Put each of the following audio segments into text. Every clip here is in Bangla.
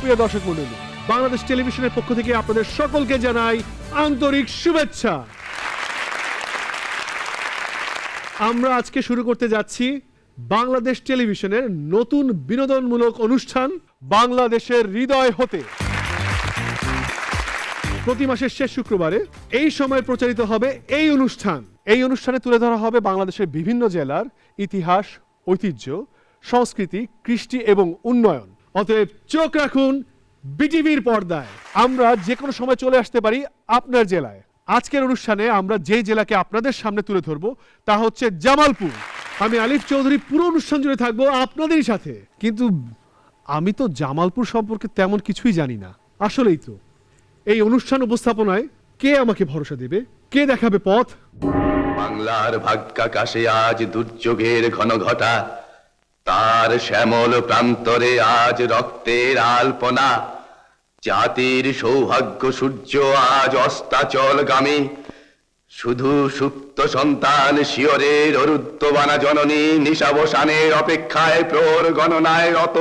সুপ্রিয় দর্শক মণ্ডলী, বাংলাদেশ টেলিভিশনের পক্ষ থেকে আপনাদের সকলকে জানাই আন্তরিক শুভেচ্ছা। আমরা আজকে শুরু করতে যাচ্ছি বাংলাদেশ টেলিভিশনের নতুন বিনোদনমূলক অনুষ্ঠান বাংলাদেশের হৃদয় হতে। প্রতি মাসের শেষ শুক্রবারে এই সময় প্রচারিত হবে এই অনুষ্ঠান। এই অনুষ্ঠানে তুলে ধরা হবে বাংলাদেশের বিভিন্ন জেলার ইতিহাস, ঐতিহ্য, সংস্কৃতি, কৃষ্টি এবং উন্নয়ন। অতএব চোখ রাখুন বিটিভির পর্দায়। আমরা যে কোনো সময় চলে আসতে পারি আপনার জেলায়। আজকের অনুষ্ঠানে আমরা যে জেলাকে আপনাদের সামনে তুলে ধরবো তা হচ্ছে জামালপুর। আমি আলিফ চৌধুরী পুরো অনুষ্ঠান জুড়ে থাকবো আপনাদেরই সাথে। কিন্তু আমি তো জামালপুর সম্পর্কে তেমন কিছুই জানি না। আসলেই তো এই অনুষ্ঠান উপস্থাপনায় কে আমাকে ভরসা দেবে, কে দেখাবে পথ? বাংলার ভাগ্যাকাশে আজ দুর্যোগের ঘন ঘটা, তার শ্যামল প্রান্তরে আজ রক্তের আলপনা। জাতির সৌভাগ্য সূর্য আজ অস্তাচলগামী, শুধু সুপ্ত সন্তান শিয়রের অরুদ্ধবানা জননী নিশাবসানের অপেক্ষায় প্রহর গণনায় রত।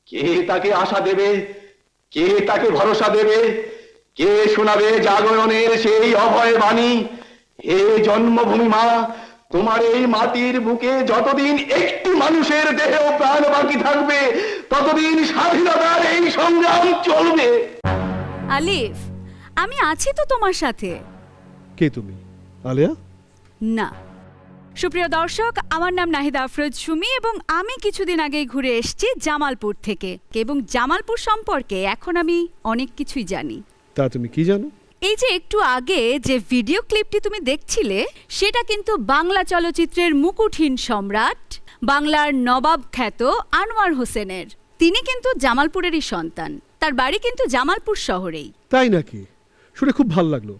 কে তাকে আশা দেবে, কে তাকে ভরসা দেবে, কে শোনাবে জাগরণের সেই অভয় বাণী? হে জন্মভূমি মা, তোমার এই মাটির বুকে যতদিন একটি মানুষের দেহ প্রাণ বাকি থাকবে, ততদিন স্বাধীনতার এই সংগ্রাম চলবে। আলিফ, আমি আছি তো তোমার সাথে। কে তুমি? আলিয়া? না। সুপ্রিয় দর্শক, আমার নাম নাহিদা আফরোজ সুমি এবং আমি কিছুদিন আগেই ঘুরে এসেছি জামালপুর থেকে। এবং জামালপুর সম্পর্কে এখন আমি অনেক কিছুই জানি। তা তুমি কি জানো? এই যে একটু আগে যে ভিডিও ক্লিপটি তুমি দেখছিলে, সেটা কিন্তু বাংলা চলচ্চিত্রের মুকুটহীন সম্রাট, বাংলার নবাব খ্যাত আনোয়ার হোসেনের। তিনি কিন্তু জামালপুরেরই সন্তান। তার বাড়ি কিন্তু জামালপুর শহরেই। তাই নাকি? শুনে খুব ভালো লাগলো।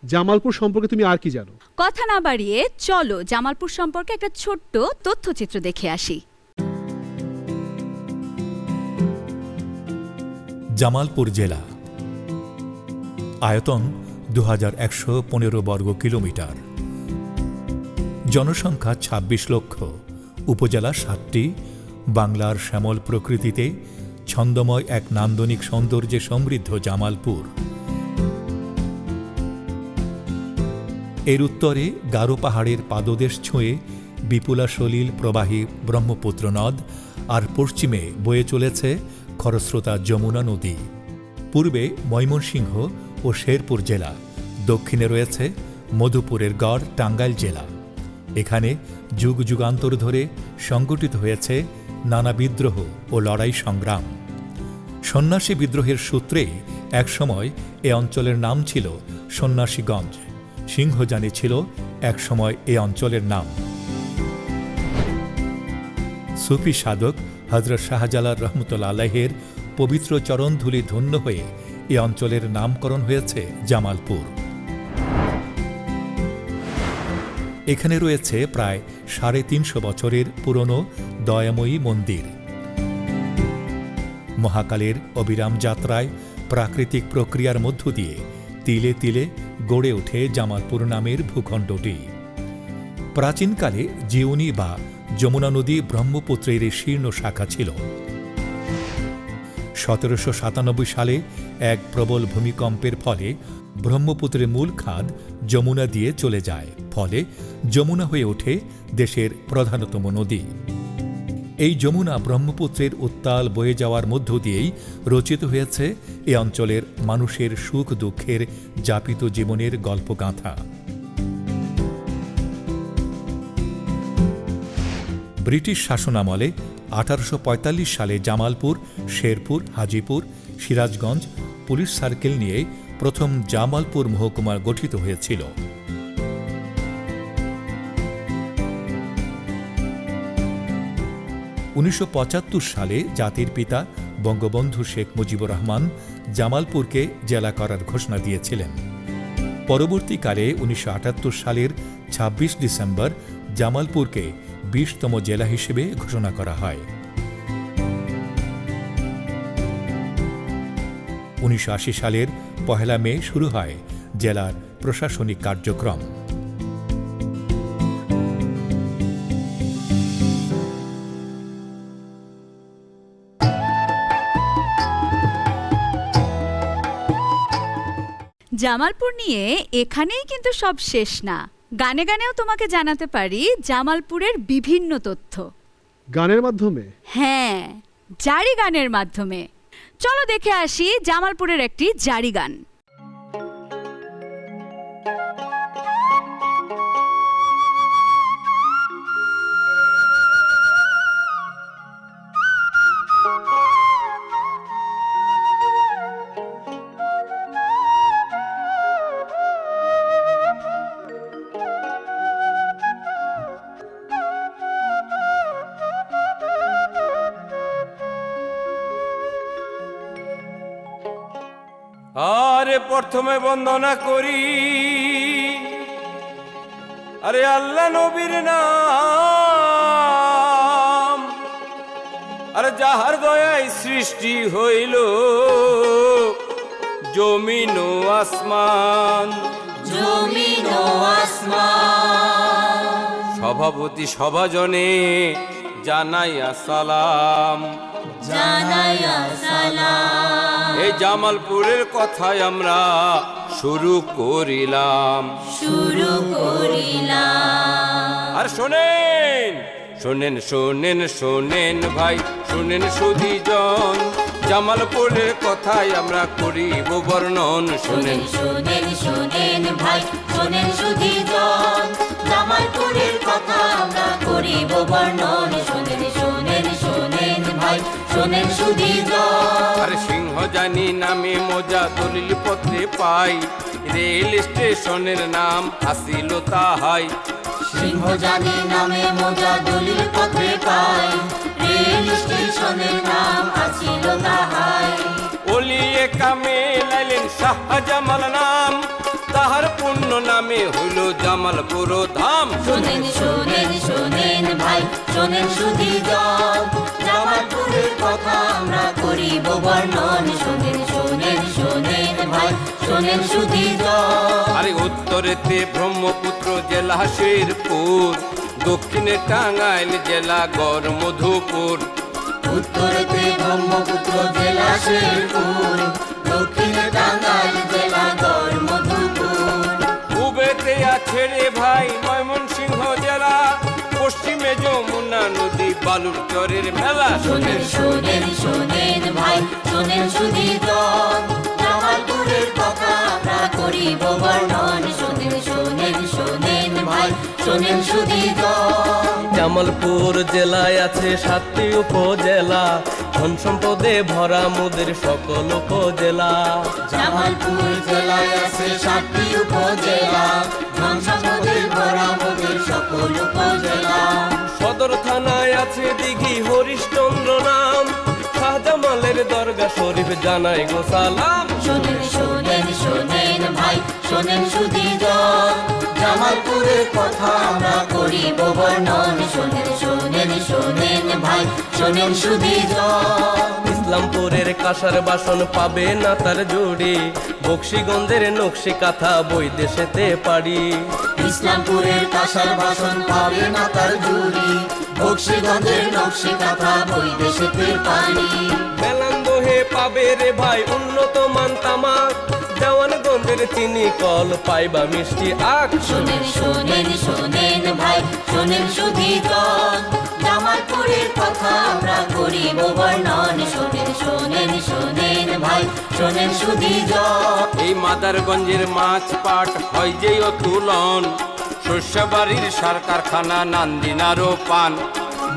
জামালপুর সম্পর্কে তুমি আর কি জানো? কথা না বাড়িয়ে চলো জামালপুর সম্পর্কে একটা ছোট্ট তথ্যচিত্র দেখে আসি। জামালপুর জেলা, আয়তন 2115 বর্গ কিলোমিটার, জনসংখ্যা 26 লক্ষ, উপজেলা 7টি, বাংলার শ্যামল প্রকৃতিতে ছন্দময় এক নান্দনিক সৌন্দর্যে সমৃদ্ধ জামালপুর। এর উত্তরে গারো পাহাড়ের পাদদেশ ছুঁয়ে বিপুলা সলিল প্রবাহী ব্রহ্মপুত্র নদ, আর পশ্চিমে বয়ে চলেছে খরস্রোতা যমুনা নদী। পূর্বে ময়মনসিংহ ও শেরপুর জেলা, দক্ষিণে রয়েছে মধুপুরের গড় টাঙ্গাইল জেলা। এখানে যুগ যুগান্তর ধরে সংগঠিত হয়েছে নানা বিদ্রোহ ও লড়াই সংগ্রাম। সন্ন্যাসী বিদ্রোহের সূত্রেই একসময় এ অঞ্চলের নাম ছিল সন্ন্যাসীগঞ্জ। সিংহজানি ছিল একসময় এ অঞ্চলের নাম। সুফি সাধক হযরত শাহজালাল রহমতুল্লাহ আলাইহির পবিত্র চরণধূলি ধন্য হয়ে এ অঞ্চলের নামকরণ হয়েছে জামালপুর। এখানে রয়েছে প্রায় 350 বছরের পুরনো দয়াময়ী মন্দির। মহাকালের অবিরাম যাত্রায় প্রাকৃতিক প্রক্রিয়ার মধ্য দিয়ে তিলে তিলে গড়ে ওঠে জামালপুর নামের ভূখণ্ডটি। প্রাচীনকালে জীবনী বা যমুনা নদী ব্রহ্মপুত্রের শীর্ণ শাখা ছিল। 1797 সালে এক প্রবল ভূমিকম্পের ফলে ব্রহ্মপুত্রের মূল খাদ যমুনা দিয়ে চলে যায়। ফলে যমুনা হয়ে ওঠে দেশের প্রধানতম নদী। এই যমুনা ব্রহ্মপুত্রের উত্তাল বয়ে যাওয়ার মধ্য দিয়েই রচিত হয়েছে এ অঞ্চলের মানুষের সুখ দুঃখের যাপিত জীবনের গল্পগাথা। ব্রিটিশ শাসনামলে 1845 সালে জামালপুর, শেরপুর, হাজীপুর, সিরাজগঞ্জ পুলিশ সার্কেল নিয়ে প্রথম জামালপুর মহকুমা গঠিত হয়েছিল। 1975 সালে জাতির পিতা বঙ্গবন্ধু শেখ মুজিবুর রহমান জামালপুরকে জেলা করার ঘোষণা দিয়েছিলেন। পরবর্তীকালে 1978 সালের 26 ডিসেম্বর জামালপুরকে 20তম জেলা হিসেবে ঘোষণা করা হয়। 1980 সালের 1 মে শুরু হয় জেলার প্রশাসনিক কার্যক্রম। জামালপুর নিয়ে এখানেই কিন্তু সব শেষ না, গানে গানেও তোমাকে জানাতে পারি জামালপুরের বিভিন্ন তথ্য। গানের মাধ্যমে? হ্যাঁ, জারি গানের মাধ্যমে। চলো দেখে আসি জামালপুরের একটি জারি গান। আরে প্রথমে বন্দনা করি আরে আল্লাহ নবীর নাম, আরে যাহার দয়ায় সৃষ্টি হইল জমিন ও আসমান, জমিন ও আসমান। সভাপতি সভাজনে জানাইয়া সালাম, জানাইয়া সালাম। এই জামালপুরের কথাই আমরা শুরু করিলাম, শুরু করিলাম। আর শোনেন শোনেন শোনেন শোনেন ভাই, শোনেন সুধীজন, জামালপুরের কথাই আমরা করিব বর্ণন। শোনেন শোনেন শোনেন ভাই, শোনেন সুধীজন, জামালপুরের কথা আমরা করিব বর্ণন। শোনেন শোনেন শোনেন ভাই, শোনেন সুধীজন। আরে সিংহ জানি নামে মজা দলিল পত্রে পাই, রেল স্টেশনের নাম আসিল তাহাই। সিংহ জানি নামে মোজা দলিল পত্রে পাই, রেল স্টেশনের নাম আছিল তাহাই। ওলিয়ে কামে লাইলেন শাহ জামাল নাম, তাহার পূর্ণ নামে হইল জামালপুর ধাম। শোনেন শোনেন শোনেন ভাই, শোনেন সুধীজন, জামালপুরের কথা আমরা করিব বর্ণন। শোনেন শোনেন শোনেন ভাই, শোনেন সুধীজন। আরে উত্তরেতে ব্রহ্মপুত্র জেলা শেরপুর, দক্ষিণে টাঙ্গাইল জেলা গড় মধুপুর। উত্তরেতে ব্রহ্মপুত্র জেলা শেরপুর, দক্ষিণে টাঙ্গাইল জেলা গড় মধুপুর। পূবেতে আছে রে ভাই ময়মনসিংহ জেলা, পশ্চিমে যমুনা নদী বালুর চরের মেলা। শোনেন শোনেন শোনেন ভাই, শোনেন সুধীজন, জামালপুরের কথা আমরা করিব বর্ণন। শোনেন শোনেন শোনেন ভাই, শোনেন সুধীজন। জামালপুর জেলায় আছে 7টি উপজেলা, ধন সম্পদে ভরা মোদের সকল উপজেলা। জামালপুর জেলায় আছে 7টি উপজেলা, ধন সম্পদে ভরা মোদের সকল উপজেলা। সদর থানায় আছে দিঘি হরিশ্চন্দ্র নাম, শাহজামালের দরগা শরীফ জানাই গো সালাম। শোনেন শোনেন শোনেন ভাই, শোনেন সুধীজন, জামালপুরের কথা আমরা করিব বর্ণন। শোনেন শোনেন শোনেন ভাই, শোনেন সুধীজন। ইসলামপুরের কাঁসার বাসন পাবে না তার জোড়ি, বক্সিগঞ্জের নকশি কাঁথা বই দেশেতে পারি। ইসলামপুরের কাঁসার বাসন পাবে না তার জুড়ি, বক্সিগঞ্জের নকশি কাঁথা বই দেশেতে পারি। মেলান্দহে পাবে রে ভাই উন্নত মান তামাক, দেওয়ানগঞ্জের চিনি কল পাইবা মিষ্টি আখ। শোনেন শোনেন শোনেন ভাই, শোনেন সুধীজন, জামালপুরের কথা আমরা করিব বর্ণন। শোনেন শোনেন শোনেন ভাই, শোনেন সুধীজন। এই মাদারগঞ্জের মাছ পাট হয় যে অতুলন, শস্যবাড়ির সার কারখানা নান্দিনারও পান।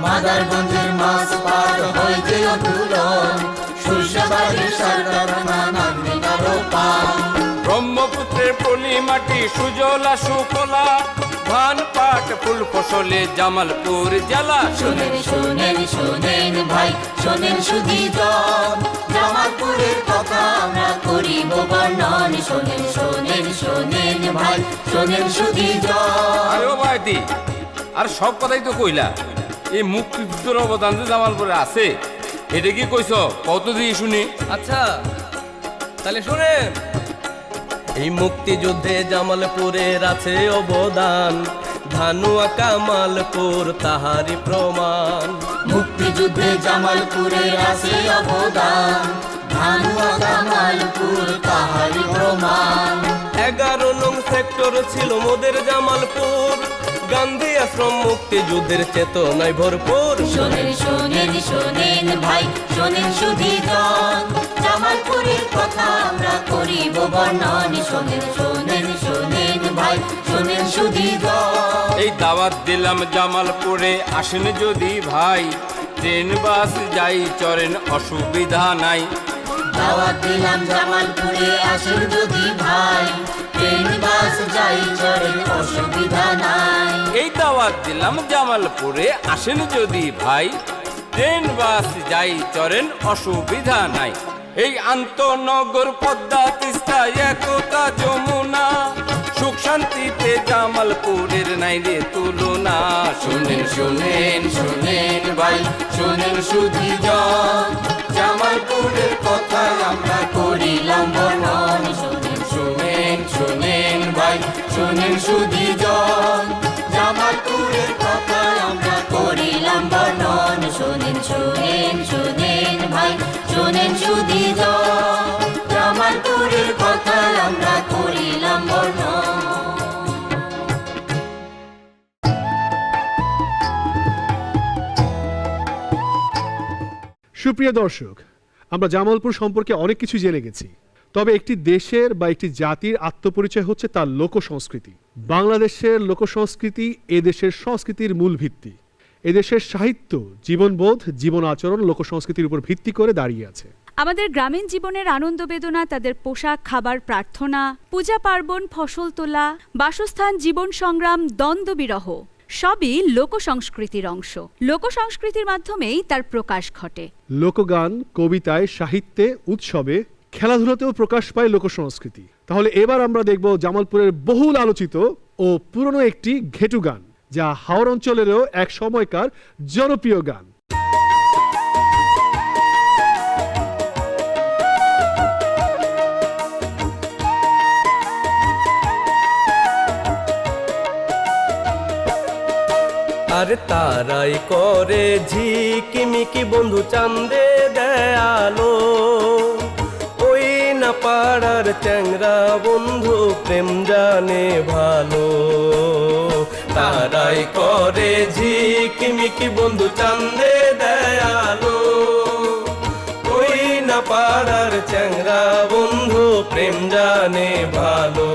মাদারগঞ্জের মাছ পাট হয় যে অতুলন, সূর্যবাড়ির সরকারানা নান্দিনারও পান। ব্রহ্মপুত্রের পলি মাটি সুজলা সুফলা, ধান পাট ফুল ফসলে জামালপুর জেলা। শোনেন শোনেন শোনেন ভাই, শোনেন সুধীজন, জামালপুরের কথা আমরা করিব বর্ণন। শোনেন শোনেন শোনেন ভাই, শোনেন সুধীজন। আরে ও ভাইটি, আর সব কথাই তো কইলা, এই মুক্তিযুদ্ধের অবদান যে জামালপুরে আছে এটা কি কইছ কত দিয়ে শুনি। আচ্ছা তাহলে শুনেন, এই মুক্তিযুদ্ধে জামালপুরের আছে অবদান, ধানুয়া কামালপুর তাহারি প্রমাণ। মুক্তিযুদ্ধে জামালপুরের আছে অবদান, ধানুয়া জামালপুর তাহারি প্রমাণ 11 নং সেক্টর ছিল মোদের জামালপুর গান্ধী আশ্রম মুক্তিযুদ্ধের চেতনায় ভরপুর শোনেন শোনেন শোনেন ভাই শোনেন সুধীজন জামালপুরের কথা আমরা করিব বর্ণন শোনেন শোনেন শোনেন ভাই শোনেন সুধীজন এই দাওয়াত দিলাম জামালপুরে আসেন যদি ভাই ট্রেন বাস যাই চরেন অসুবিধা নাই দাওয়াত দিলাম জামালপুরে আসেন যদি ভাই ট্রেন বাস যাই চড়েন অসুবিধা নাই এই দাওয়াত দিলাম জামালপুরে আসেন যদি ভাই ট্রেন বাস যাই চরেন অসুবিধা নাই এই আন্তনগর পদ্মা তিস্তা একতা যমুনা সুখ শান্তিতে জামালপুরের নাই রে তুলনা শুনেন শুনেন শুনেন ভাই শুনেন সুধীজন জামালপুরের কথা আমরা করিলাম বর্ণন শুনেন শুনেন শুনেন ভাই শুনেন সুধীজন জামালপুরের কথা আমরা করিলাম বর্ণন শোনেন শোনেন শোনেন ভাই শোনেন সুধীজন জামালপুরের কথা আমরা করিলাম বর্ণন সুপ্রিয় দর্শক, আমরা জামালপুর সম্পর্কে অনেক কিছু জেনে গেছি, তবে একটি দেশের বা একটি জাতির আত্মপরিচয় হচ্ছে তার লোকসংস্কৃতি। বাংলাদেশের লোকসংস্কৃতি এদেশের সংস্কৃতির মূল ভিত্তি। এদেশের সাহিত্য, জীবনবোধ, জীবন আচরণ লোকসংস্কৃতির উপর ভিত্তি করে দাঁড়িয়ে আছে। আমাদের গ্রামীণ জীবনের আনন্দ বেদনা, তাদের পোশাক, খাবার, প্রার্থনা, পূজা পার্বণ, ফসল তোলা, বাসস্থান, জীবন সংগ্রাম, দ্বন্দ্ব বিরহ সবই লোকসংস্কৃতির অংশ। লোকসংস্কৃতির মাধ্যমেই তার প্রকাশ ঘটে। লোকগান, কবিতায়, সাহিত্যে, উৎসবে, খেলাধুলাতেও প্রকাশ পায় লোকসংস্কৃতি। তাহলে এবার আমরা দেখব জামালপুরের বহুল আলোচিত ও পুরনো একটি ঘেটু গান, যা হাওর অঞ্চলেরও এক সময়কার জনপ্রিয় গান। আরে তারাই করে ঝিকিমিকি বন্ধু চান্দে দেয়ালো ওই না পাড়ার চ্যাংরা বন্ধু প্রেম জানে ভালো তারাই করে ঝিকিমিকি বন্ধু চান্দে দেয়ালো ওই না পাড়ার চ্যাংরা বন্ধু প্রেম জানে ভালো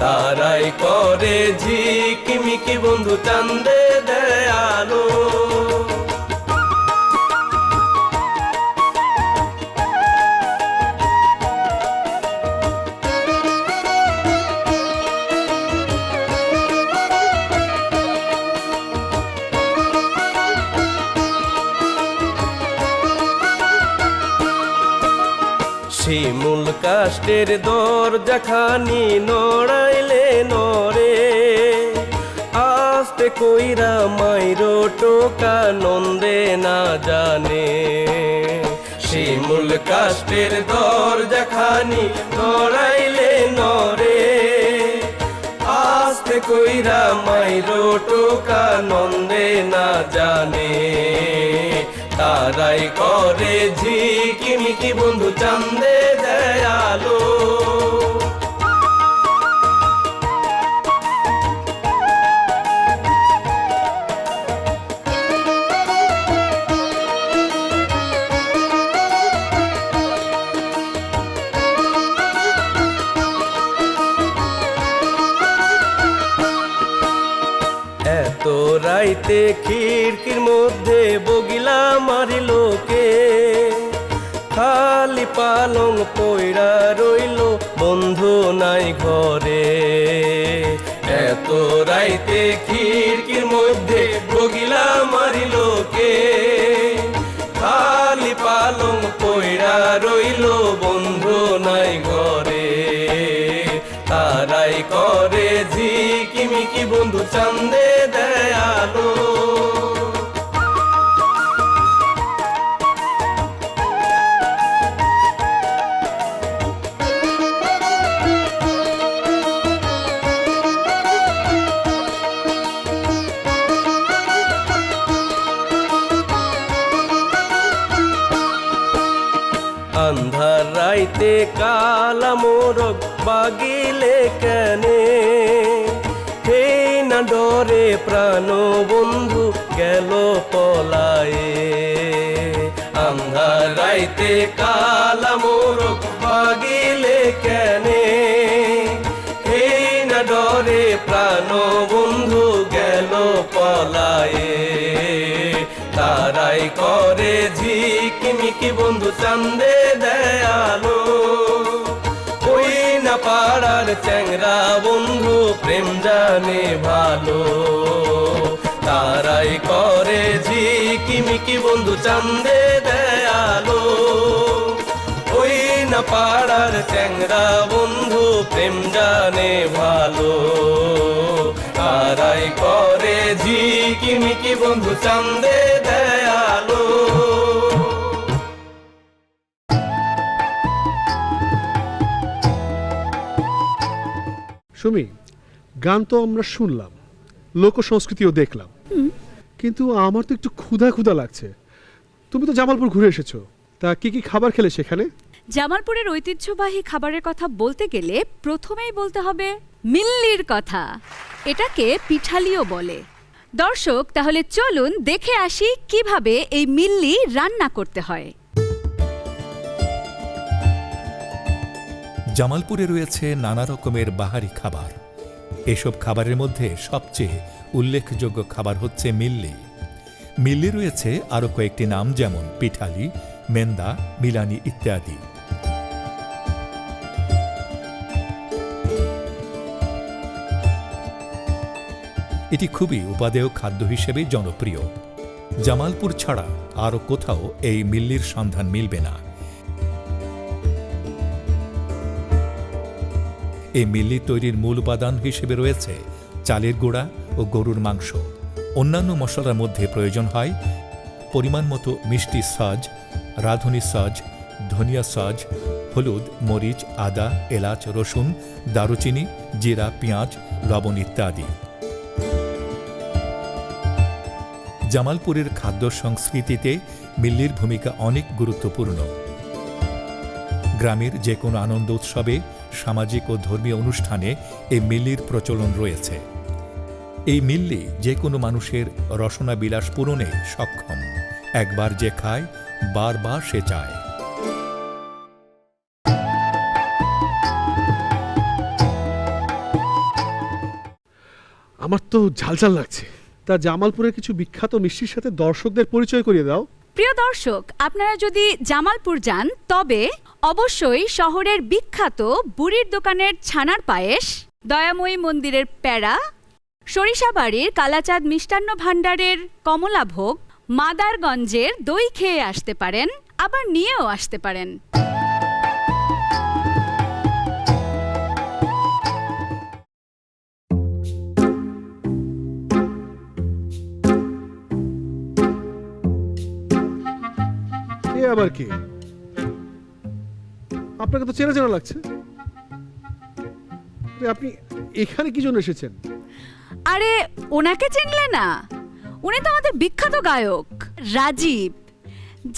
তারাই করে ঝিকিমিকি বন্ধু চান্দে দেয়ালো শিমুল কাষ্টের দরজা খানি নড়াইলে নরে আস্তে কইরা মাইরো টোকা নন্দে না জানে শিমুল কাষ্টের দরজা খানি নড়াইলে নরে আস্তে কইরা মাইরো টোকা নন্দে না জানে তারাই করে ঝিকিমিকি বন্ধু চান্দে দেয়ালো এত রাইতে খিড়কির মধ্যে বগিলা মারিল কে খালি পালং পয়রা রইল বন্ধু নাই ঘরে এত রাইতে খিড়কির মধ্যে বগিলা মারিল কে খালি পালং পয়রা রইল বন্ধু নাই ঘরে তারাই করে ঝিকিমিকি বন্ধু চান্দে দেয়ালো রাইতে কালা মোরগ বাগিলে কেনে হে না ডরে প্রাণ বন্ধু গেল পলায়ে আন্ধার রাইতে কালা মোরগ বাগিলে কেনে হে না ডরে প্রাণ বন্ধু গেল পলায়ে তারাই করে ঝিকিমিকি বন্ধু চান্দে দেয়ালো ওই না পাড়ার চ্যাংরা বন্ধু প্রেম জানে ভালো তারাই করে ঝিকিমিকি বন্ধু চান্দে দেয়ালো ওই না পাড়ার চ্যাংরা বন্ধু প্রেম জানে ভালো তারাই করে ঝিকিমিকি বন্ধু চান্দে দেয়ালো সুমি, গান তো আমরা শুনলাম, লোক সংস্কৃতিও দেখলাম, কিন্তু আমার তো একটু ক্ষুধা ক্ষুধা লাগছে। তুমি তো জামালপুর ঘুরে এসেছো, তা কি কি খাবার খেলে সেখানে? জামালপুরের ঐতিহ্যবাহী খাবারের কথা বলতে গেলে প্রথমেই বলতে হবে মিল্লির কথা। এটাকে পিঠালিও বলে। দর্শক, তাহলে চলুন দেখে আসি কিভাবে এই মিল্লি রান্না করতে হয়। জামালপুরে রয়েছে নানা রকমের বাহারি খাবার। এসব খাবারের মধ্যে সবচেয়ে উল্লেখযোগ্য খাবার হচ্ছে মিল্লি। মিল্লি রয়েছে আরও কয়েকটি নাম, যেমন পিঠালি, মেন্দা, মিলানি ইত্যাদি। এটি খুবই উপাদেয় খাদ্য হিসেবে জনপ্রিয়। জামালপুর ছাড়া আরও কোথাও এই মিল্লির সন্ধান মিলবে না। এই মিল্লি তৈরির মূল উপাদান হিসেবে রয়েছে চালের গুঁড়া ও গরুর মাংস। অন্যান্য মশলার মধ্যে প্রয়োজন হয় পরিমাণ মতো মিষ্টি সজ, রাঁধুনি সজ, ধনিয়া সজ, হলুদ, মরিচ, আদা, এলাচ, রসুন, দারুচিনি, জিরা, পেঁয়াজ, লবণ ইত্যাদি। জামালপুরের খাদ্য সংস্কৃতিতে মিল্লির ভূমিকা অনেক গুরুত্বপূর্ণ। গ্রামের যে কোনো আনন্দ উৎসবে, সামাজিক ও ধর্মীয় অনুষ্ঠানে এই মিল্লির প্রচলন রয়েছে। এই মিল্লি যে কোনো মানুষের রসনা বিলাস পূরণে সক্ষম। একবার যে খায়, বারবার সে চায়। আমার তো ঝালঝাল লাগছে। তা জামালপুরের কিছু বিখ্যাত মিষ্টির সাথে দর্শকদের পরিচয় করিয়ে দাও। প্রিয় দর্শক, আপনারা যদি জামালপুর যান তবে অবশ্যই শহরের বিখ্যাত বুড়ির দোকানের ছানার পায়েস, দয়াময়ী মন্দিরের প্যাড়া, সরিষাবাড়ির কালাচাঁদ মিষ্টান্ন ভাণ্ডারের কমলাভোগ, মাদারগঞ্জের দই খেয়ে আসতে পারেন, আবার নিয়েও আসতে পারেন। আবার কি? আপনাকে তো চেনা চেনা লাগছে। আপনি এখানে কি জন্য এসেছেন? আরে, ওনাকে চিনলে না? উনি তো আমাদের বিখ্যাত গায়ক রাজীব,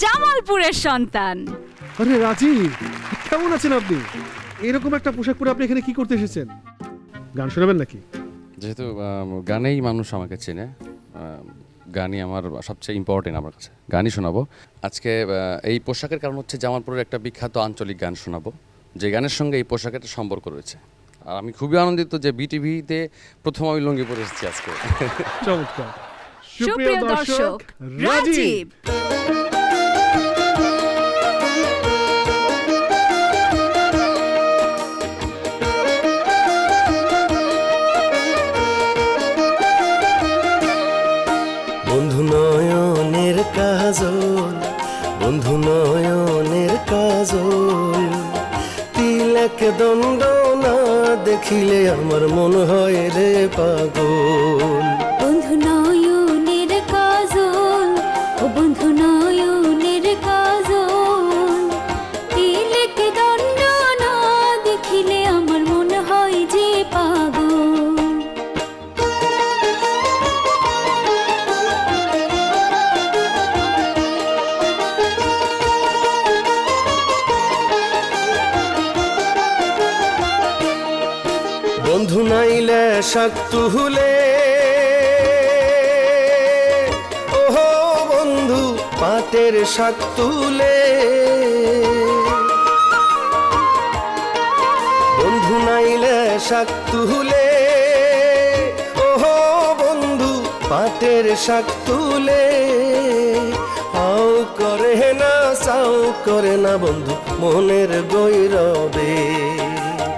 জামালপুরের সন্তান। আরে রাজীব, কেমন আছেন আপনি? এরকম একটা পোশাক পরে আপনি এখানে কি করতে এসেছেন? গান শোনাবেন নাকি? যেহেতু গানেই মানুষ আমাকে চেনে, গানই আমার সবচেয়ে ইম্পর্টেন্ট আমার কাছে, গানই শোনাবো আজকে। এই পোশাকের কারণ হচ্ছে জামালপুরের একটা বিখ্যাত আঞ্চলিক গান শোনাবো, যে গানের সঙ্গে এই পোশাকের একটা সম্পর্ক রয়েছে। আর আমি খুবই আনন্দিত যে বিটিভিতে প্রথম আমি লুঙ্গি পরে এসেছি আজকে। চমৎকার। সুপ্রিয় দর্শক, রাজীব। বন্ধু নয়নের কাজল, বন্ধু নয়নের কাজল, তিলক দণ্ড না দেখিলে আমার মন হয় রে পাগল। বন্ধু নয়নের কাজল, ও বন্ধু নয়নের কাজল, তিলক দণ্ড না দেখিলে আমার মন হয় যে পাগল। নাইলে শাক তুলে ওহো বন্ধু পাটের শাক তুলে, বন্ধু নাইলে শাক তুলে ওহো বন্ধু পাটের শাক তুলে, আও করে না চাও করে না বন্ধু মনের গৈরবে।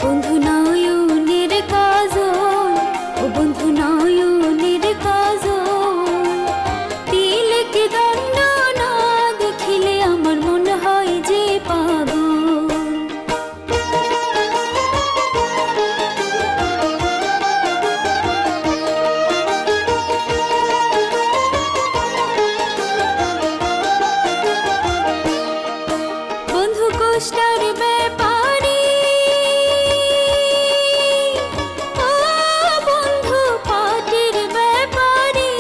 বন্ধু নয়নের কাজল, ও বন্ধু নয়নের কাজল, তিলক দণ্ড না দেখিলে আমার মন হয় যে পাগল। বন্ধু কোষ্টার ব্যাপারী, ও বন্ধু পাটের ব্যাপারী,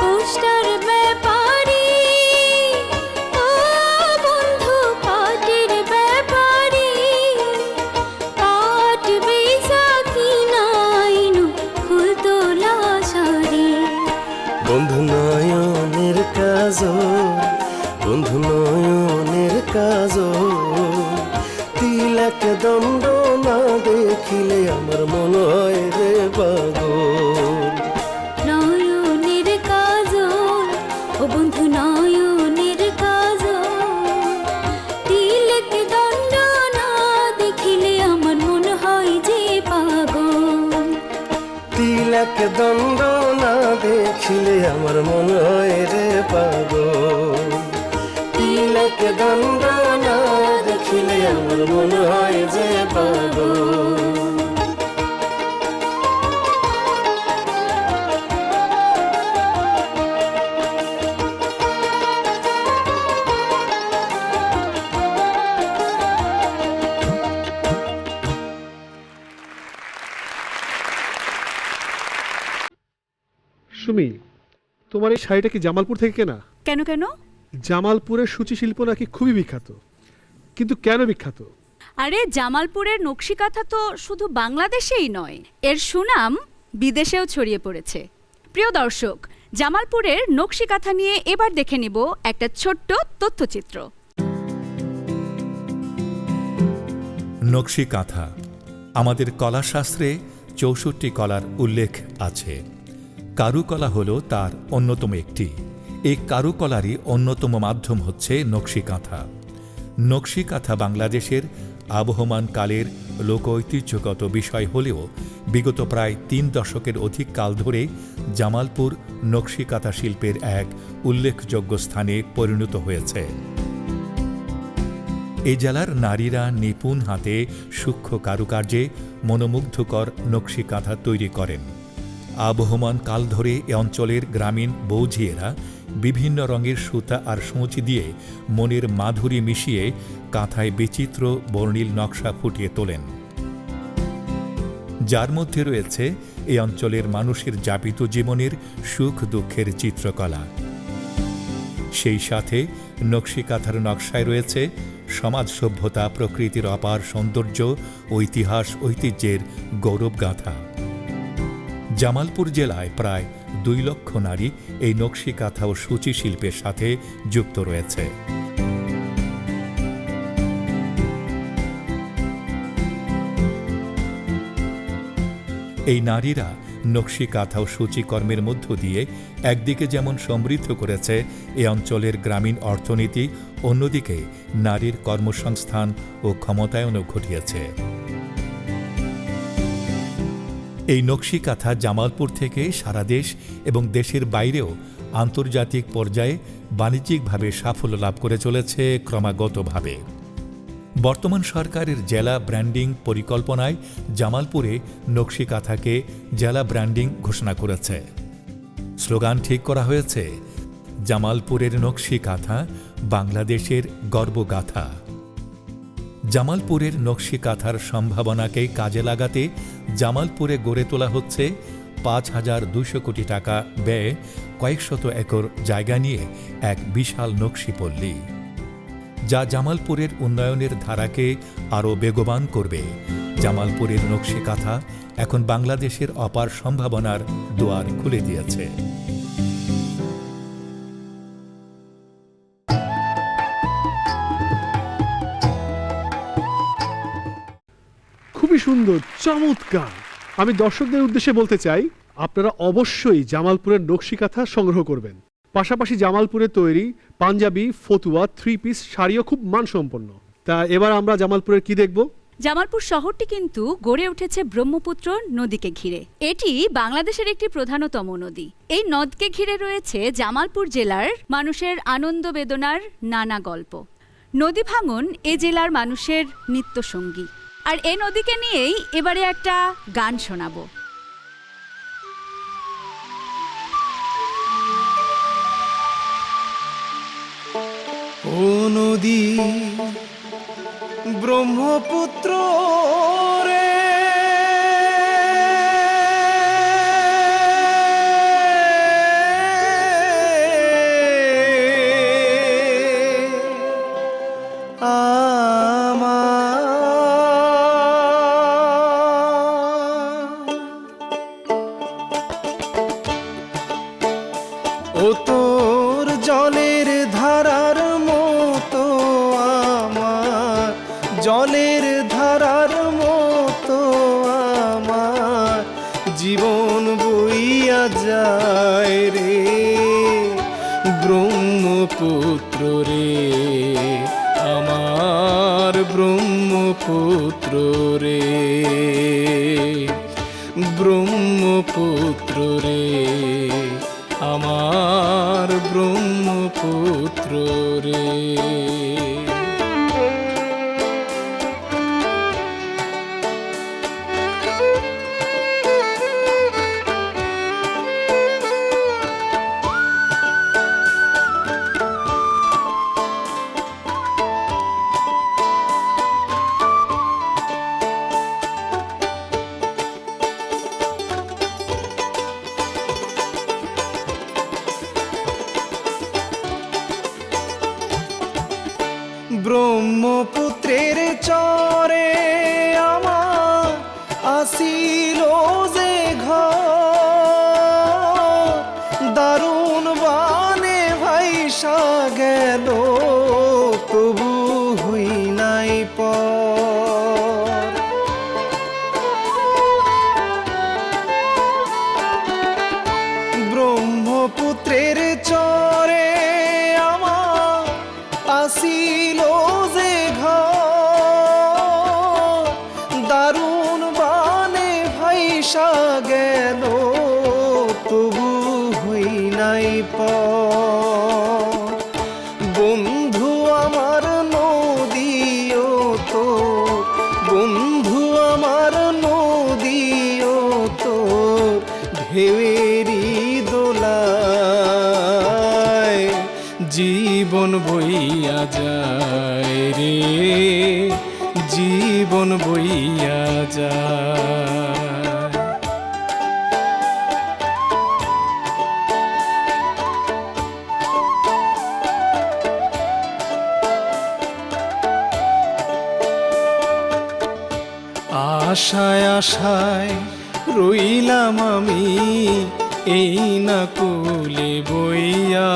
কোষ্টার ব্যাপারী, ও বন্ধু পাটের ব্যাপারী, পাট বেচা কিনাইনু ফুল তোলা শাড়ি। বন্ধু নয়নের কাজল, বন্ধু নয়নের কাজল, তিলক দণ্ড না দেখিলে আমার মন হয় রে পাগল। নয়নের কাজল, ও বন্ধু নয়নের কাজল, তিলক দণ্ড না দেখিলে আমার মন হয় যে পাগল। তিলক দণ্ড না দেখিলে আমার মন হয় রে পাগল, তিলক দণ্ড না দেখিলে আমার মন হয় যে পাগল। সুমি, তোমার এই শাড়িটা কি জামালপুর থেকে কেনা? কেন কেন? জামালপুরের সূচি শিল্প নাকি খুবই বিখ্যাত, কিন্তু কেন বিখ্যাত? আরে জামালপুরের নকশি কাঁথা তো শুধু বাংলাদেশেই নয়, এর সুনাম বিদেশেও ছড়িয়ে পড়েছে। প্রিয় দর্শক, জামালপুরের নকশি কাঁথা নিয়ে এবার দেখে নিব একটা ছোট্ট তথ্যচিত্র। নকশি কাঁথা। আমাদের কলাশাস্ত্রে ৬৪ কলার উল্লেখ আছে। কারুকলা হল তার অন্যতম একটি। এই কারুকলারই অন্যতম মাধ্যম হচ্ছে নকশি কাঁথা। নকশি কাঁথা বাংলাদেশের আবহমান কালের লোক ঐতিহ্যগত বিষয় হলেও বিগত প্রায় ৩ দশকের অধিক কাল ধরে জামালপুর নকশি কাঁথা শিল্পের এক উল্লেখযোগ্য স্থানে পরিণত হয়েছে। এই জেলার নারীরা নিপুণ হাতে সূক্ষ্ম কারুকার্যে মনোমুগ্ধকর নকশি কাঁথা তৈরি করেন। আবহমান কাল ধরে এ অঞ্চলের গ্রামীণ বৌঝিয়েরা বিভিন্ন রঙের সুতা আর সূচ দিয়ে মনের মাধুরী মিশিয়ে কাঁথায় বিচিত্র বর্ণিল নকশা ফুটিয়ে তোলেন, যার মধ্যে রয়েছে এই অঞ্চলের মানুষের যাপিত জীবনের সুখ দুঃখের চিত্রকলা। সেই সাথে নকশি কাঁথার নকশায় রয়েছে সমাজ সভ্যতা, প্রকৃতির অপার সৌন্দর্য ও ইতিহাস ঐতিহ্যের গৌরবগাথা। জামালপুর জেলায় প্রায় ২ লক্ষ নারী এই নকশি কাঁথা ও সূচি শিল্পের সাথে যুক্ত রয়েছে। এই নারীরা নকশি কাঁথা ও সূচি কর্মের মধ্য দিয়ে একদিকে যেমন সমৃদ্ধ করেছে এ অঞ্চলের গ্রামীণ অর্থনীতি, অন্যদিকে নারীর কর্মসংস্থান ও ক্ষমতায়নও ঘটিয়েছে। এই নকশি কাঁথা জামালপুর থেকে সারা দেশ এবং দেশের বাইরেও আন্তর্জাতিক পর্যায়ে বাণিজ্যিকভাবে সাফল্য লাভ করে চলেছে ক্রমাগতভাবে। বর্তমান সরকারের জেলা ব্র্যান্ডিং পরিকল্পনায় জামালপুরে নকশি কাঁথাকে জেলা ব্র্যান্ডিং ঘোষণা করেছে। স্লোগান ঠিক করা হয়েছে, জামালপুরের নকশি কাঁথা বাংলাদেশের গর্বগাথা। জামালপুরের নকশি কাঁথার সম্ভাবনাকে কাজে লাগাতে জামালপুরে গড়ে তোলা হচ্ছে ৫,২০০ কোটি টাকা ব্যয়ে কয়েকশত একর জায়গা নিয়ে এক বিশাল নকশি পল্লী। যা জামালপুরের উন্নয়নের ধারাকে আরও বেগবান করবে। জামালপুরের নকশি কাঁথা এখন বাংলাদেশের অপার সম্ভাবনার দুয়ার খুলে দিয়েছে। খুবই সুন্দর, চমৎকার। আমি দর্শকদের উদ্দেশ্যে বলতে চাই, আপনারা অবশ্যই জামালপুরের নকশি কাঁথা সংগ্রহ করবেন। পাশাপাশি জামালপুরে তৈরি পাঞ্জাবি, ফতুয়া, 3 পিস শাড়িও খুব মানসম্পন্ন। তা এবার আমরা জামালপুরের কি দেখব? জামালপুর শহরটি কিন্তু গড়ে উঠেছে ব্রহ্মপুত্র নদীকে ঘিরে। এটি বাংলাদেশের একটি প্রধানতম নদী। এই নদকে ঘিরে রয়েছে জামালপুর জেলার মানুষের আনন্দ বেদনার নানা গল্প। নদী ভাঙন এ জেলার মানুষের নিত্যসঙ্গী। আর এই নদীকে নিয়েই এবারে একটা গান শোনাবো। ও নদী ব্রহ্মপুত্র রে, ও তোর জলের ধারার মতো আমার, জলের ধারার মতো আমার জীবন বইয়া যায় রে ব্রহ্মপুত্র রে, আমার ব্রহ্মপুত্র রে, ব্রহ্মপুত্র রে, আমার ব্রহ্মপুত্র রে। ব্রহ্মপুত্রের চরে আমার আসিল যে ঘর, দারুণ বানে ভাইসা গেল তবু হই নাই পর। ব্রহ্মপুত্রের চরে আমার আসিল যে ঘর, দারুণ বানে ভাইসা গেল তবু হই নাই পর। বন্ধু আমার নদীও তো, বন্ধু আমার নদীও তো ঢেউয়েরই দোলায় জীবন বইয়া যায় রে, জীবন বইয়া যায়। আশায় আশায় রইলাম আমি এই না কুলে বইয়া,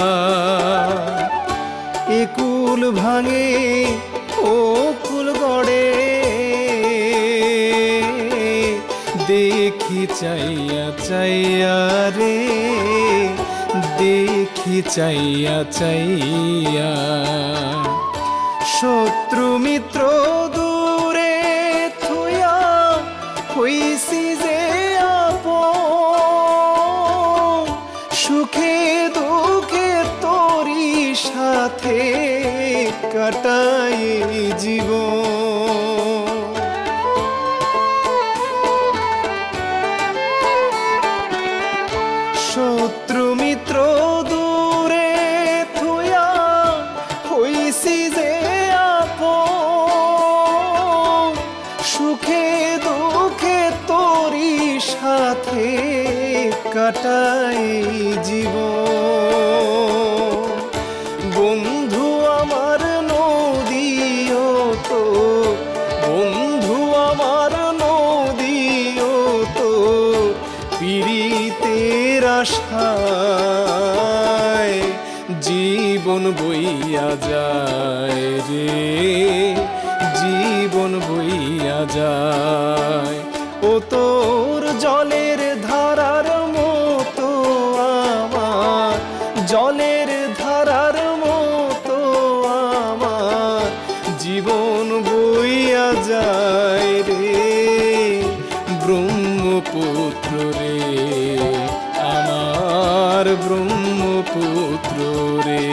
একুল ভাঙে ও কুল গড়ে, দেখি চাইয়া চাইয়া রে, দেখি চাইয়া চাইয়া। শত্রু মিত্র দূরে থুয়া হইছি যে আপন, সুখে দুঃখে তোরি সাথে কাটাই জীবন। শত্রু মিত্র দূরে থুয়া হইছি যে আপন, সুখে দুঃখে তোরি সাথে কাটাই জীবন। বন্ধু আমার নদী আশায় জীবন বইয়া যায় রে, জীবন বইয়া যায়। ও তোর জলের ধারার মতো আমার, জলের ধারার মতো আমার জীবন বইয়া যায় রে, ব্রহ্মপুত্র রে আমার, ব্রহ্মপুত্র রে,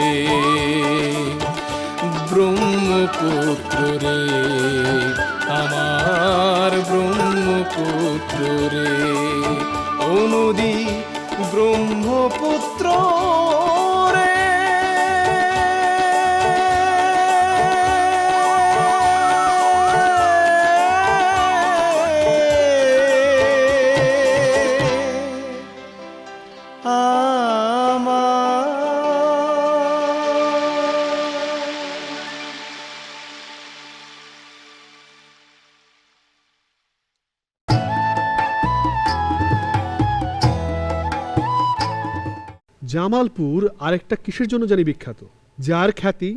ব্রহ্মপুত্র রে আমার, ব্রহ্মপুত্র রে। ও নদী ব্রহ্মপুত্র রে। জামালপুর আরেকটা কিসের জন্য জানি বিখ্যাত, যার খ্যাতি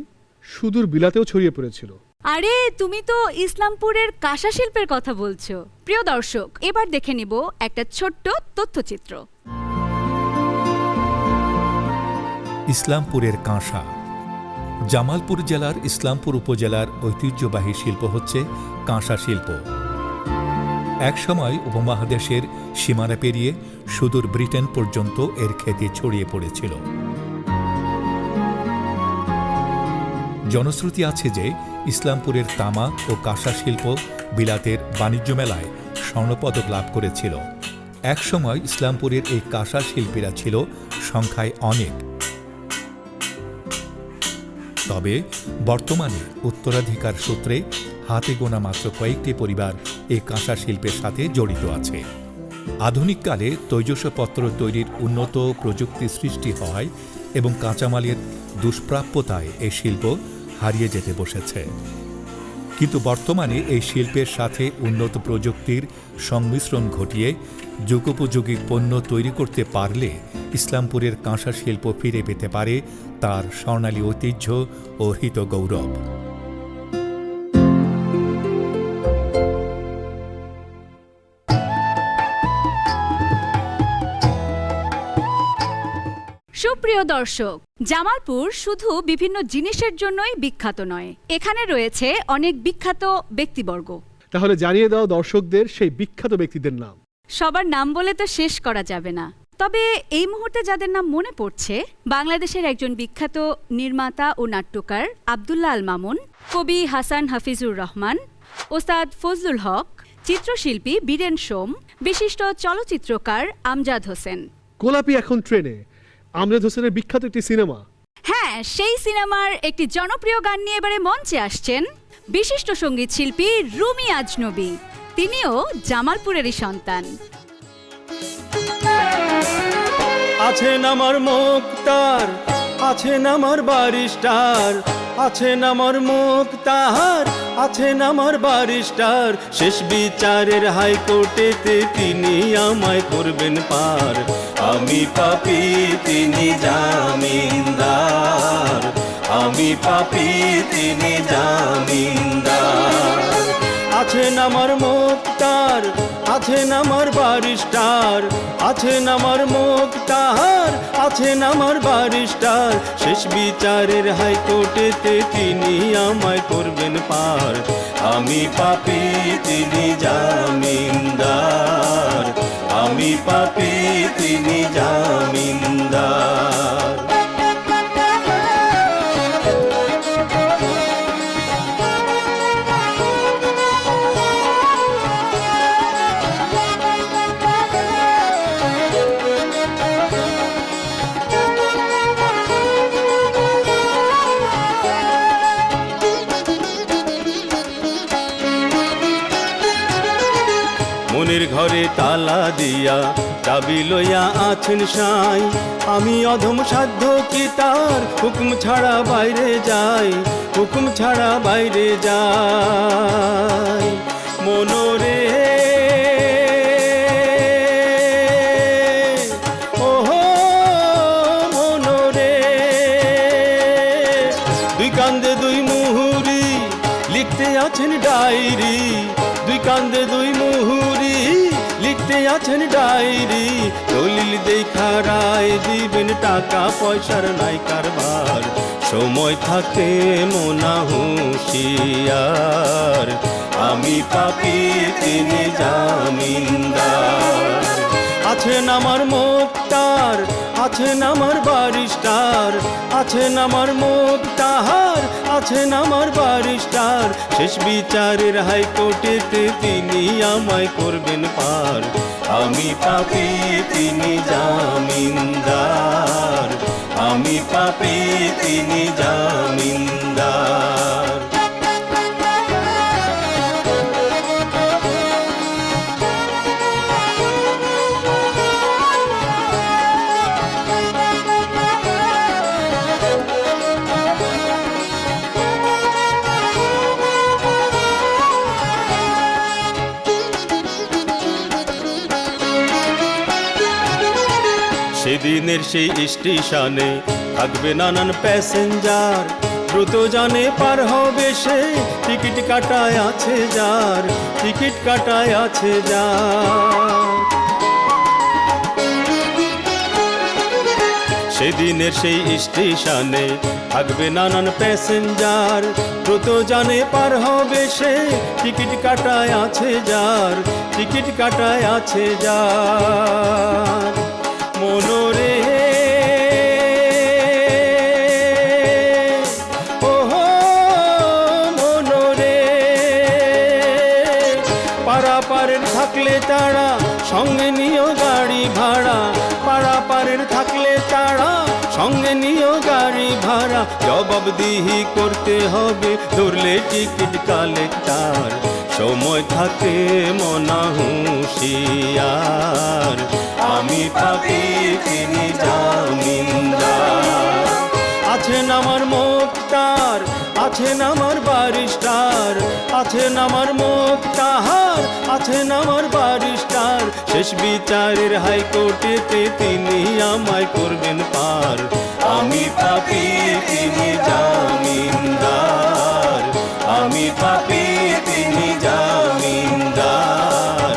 সুদূর বিলাতেও ছড়িয়ে পড়েছিল? আরে তুমি তো ইসলামপুরের কাঁসা শিল্পের কথা বলছো। প্রিয় দর্শক, এবার দেখে নিব একটা ছোট্ট তথ্যচিত্র। ইসলামপুরের কাঁসা। জামালপুর জেলার ইসলামপুর উপজেলার ঐতিহ্যবাহী শিল্প হচ্ছে কাঁসা শিল্প। একসময় উপমহাদেশের সীমানা পেরিয়ে সুদূর ব্রিটেন পর্যন্ত এর খ্যাতি ছড়িয়ে পড়েছিল। জনশ্রুতি আছে যে ইসলামপুরের তামা ও কাঁসা শিল্প বিলাতের বাণিজ্য মেলায় স্বর্ণপদক লাভ করেছিল। একসময় ইসলামপুরের এই কাঁসা শিল্পীরা ছিল সংখ্যায় অনেক। তবে বর্তমানে উত্তরাধিকার সূত্রে হাতে গোনা মাত্র কয়েকটি পরিবার এই কাঁসা শিল্পের সাথে জড়িত আছে। আধুনিককালে তৈজসপত্র তৈরির উন্নত প্রযুক্তি সৃষ্টি হয় এবং কাঁচামালের দুষ্প্রাপ্যতায় এই শিল্প হারিয়ে যেতে বসেছে। কিন্তু বর্তমানে এই শিল্পের সাথে উন্নত প্রযুক্তির সংমিশ্রণ ঘটিয়ে যুগোপযোগী পণ্য তৈরি করতে পারলে ইসলামপুরের কাঁসা শিল্প ফিরে পেতে পারে তার স্বর্ণালী ঐতিহ্য ও হিত গৌরব। সুপ্রিয় দর্শক, জামালপুর শুধু বিভিন্ন জিনিসের জন্যই বিখ্যাত নয়, এখানে রয়েছে অনেক বিখ্যাত ব্যক্তিবর্গ। তাহলে জানিয়ে দাও দর্শকদের সেই বিখ্যাত ব্যক্তিদের নাম। সবার নাম বলে তো শেষ করা যাবে না, তবে এই মুহূর্তে যাদের নাম মনে পড়ছে, বাংলাদেশের একজন বিখ্যাত নির্মাতা ও নাট্যকার আব্দুল্লাহ আল মামুন, কবি হাসান হাফিজুর রহমান, ওস্তাদ ফজলুল হক, চিত্রশিল্পী বীরেন সোম, বিশিষ্ট চলচ্চিত্রকার আমজাদ হোসেন। গোলাপি এখন ট্রেনে আমজাদ হোসেনের বিখ্যাত একটি সিনেমা। হ্যাঁ, সেই সিনেমার একটি জনপ্রিয় গান নিয়ে এবারে মঞ্চে আসছেন বিশিষ্ট সঙ্গীত শিল্পী রুমি আজনবী। তিনিও জামালপুরেরই সন্তান। আছেন আমার মুক্তার, আছেন আমার বারিস্টার, আছেন আমার মুক্তার, আছেন আমার বারিস্টার। শেষ বিচারের হাইকোর্টেতে তিনি আমায় করবেন পার। আমি পাপী, তিনি জামিনদার। আমি পাপী, তিনি জামিনদার। আছেন আমার মুক্তার, আছেন আমার বারিস্টার, আছেন আমার মুক্তার, আছেন আমার বারিস্টার। শেষ বিচারের হাইকোর্টেতে তিনি আমায় করবেন পার। আমি পাপী, তিনি জামিনদার। আমি পাপী, তিনি জামিনদার। মনের ঘরে তালা দিয়া চাবি লইয়া আছেন সাই। আমি অধম সাধ্য কি তার হুকুম ছাড়া বাইরে যাই, হুকুম ছাড়া বাইরে যাই। মনোরে ওহো কান্দে দুই মুহুরি লিখতে আছেন ডায়েরি দলিল দেখা রায় দিবেন টাকা পয়সার নাই কারবার সময় থাকে মোনা হুঁশিয়ার আমি পাপী তিনি জামিনদার আছেন আমার মুক্তার আছেন আমার বারিস্টার আছেন আমার মুক্তার আছেন আমার বারিস্টার শেষ বিচারের হাইকোর্টেতে তিনি আমায় করবেন পার আমি পাপী তিনি জামিনদার আমি পাপী তিনি জামিনদার সেদিনের সেই স্টেশনে থাকবে নানান প্যাসেঞ্জার দ্রুত জানে পার হবে সে টিকিট কাটায় আছে যার টিকিট কাটায় আছে যার সেদিনের সেই স্টেশনে থাকবে নানান প্যাসেঞ্জার দ্রুত জানে পার হবে সে টিকিট কাটায় আছে যার টিকিট কাটায় আছে যার মনোরে ওহো মনোরে পারাপারের থাকলে তারা সঙ্গে নিও গাড়ি ভাড়া পারাপারের থাকলে তারা সঙ্গে নিও গাড়ি ভাড়া জবাবদিহি করতে হবে ধরলে টিকিট কালেক্টর সময় থাকে মনা হুঁশিয়ার আমি পাপী তিনি জামিনদার আছেন আমার মুক্তার আছেন আমার বারিস্টার আছেন আমার মুক্তার আছেন আমার বারিস্টার শেষ বিচারের হাইকোর্টেতে তিনি আমায় করবেন পার আমি পাপী তিনি জামিনদার আমি পাপী তিনি জামিনদার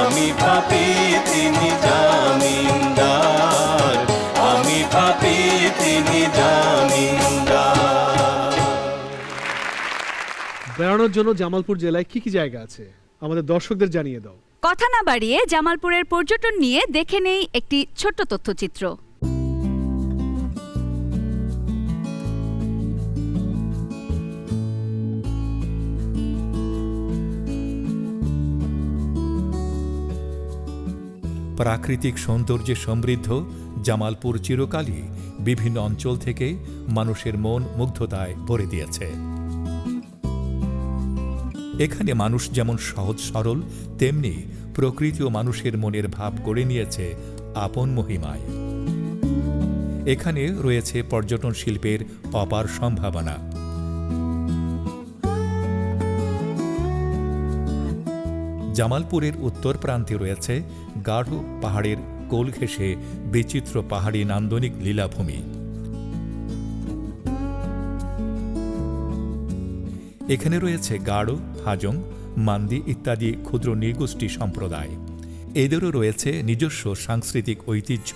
আমি পাপী তিনি জামিনদার আমি পাপী তিনি জামিনদার বেড়ানোর জন্য জামালপুর জেলায় কি কি জায়গা আছে আমাদের দর্শকদের জানিয়ে দাও। কথা না বাড়িয়ে জামালপুরের পর্যটন নিয়ে দেখে নেই একটি ছোট্ট তথ্যচিত্র। প্রাকৃতিক সৌন্দর্যে সমৃদ্ধ জামালপুর চিরকালই বিভিন্ন অঞ্চল থেকে মানুষের মন মুগ্ধতায় ভরে দিয়েছে। এখানে মানুষ যেমন সহজ সরল, তেমনি প্রকৃতি ও মানুষের মনের ভাব গড়ে নিয়েছে আপন মহিমায়। এখানে রয়েছে পর্যটন শিল্পের অপার সম্ভাবনা। জামালপুরের উত্তর প্রান্তে রয়েছে গাঢ় পাহাড়ের কোল ঘেঁষে বিচিত্র পাহাড়ি নান্দনিক লীলাভূমি। এখানে রয়েছে গাড়ো, হাজং, মান্দি ইত্যাদি ক্ষুদ্র নৃগোষ্ঠী সম্প্রদায়। এদেরও রয়েছে নিজস্ব সাংস্কৃতিক ঐতিহ্য।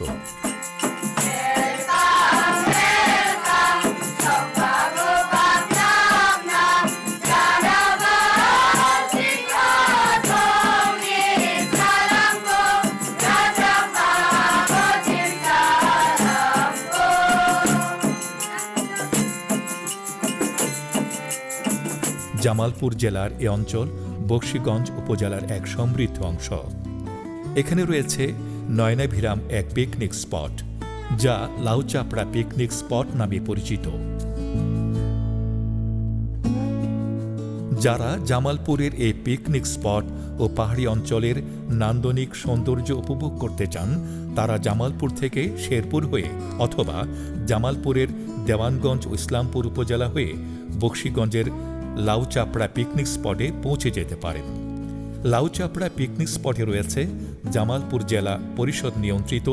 জামালপুর জেলার এ অঞ্চল বকশীগঞ্জ উপজেলার এক সমৃদ্ধ অংশ। এখানে রয়েছে নয়নাভিরাম এক পিকনিক স্পট, যা লাউচাপড়া পিকনিক স্পট নামে পরিচিত। যারা জামালপুরের এই পিকনিক স্পট ও পাহাড়ি অঞ্চলের নান্দনিক সৌন্দর্য উপভোগ করতে চান, তারা জামালপুর থেকে শেরপুর হয়ে অথবা জামালপুরের দেওয়ানগঞ্জ ও ইসলামপুর উপজেলা হয়ে বকশীগঞ্জের লাউচাপড়া পিকনিক স্পটে পৌঁছে যেতে পারেন। লাউচাপড়া পিকনিক স্পটে রয়েছে জামালপুর জেলা পরিষদ নিয়ন্ত্রিত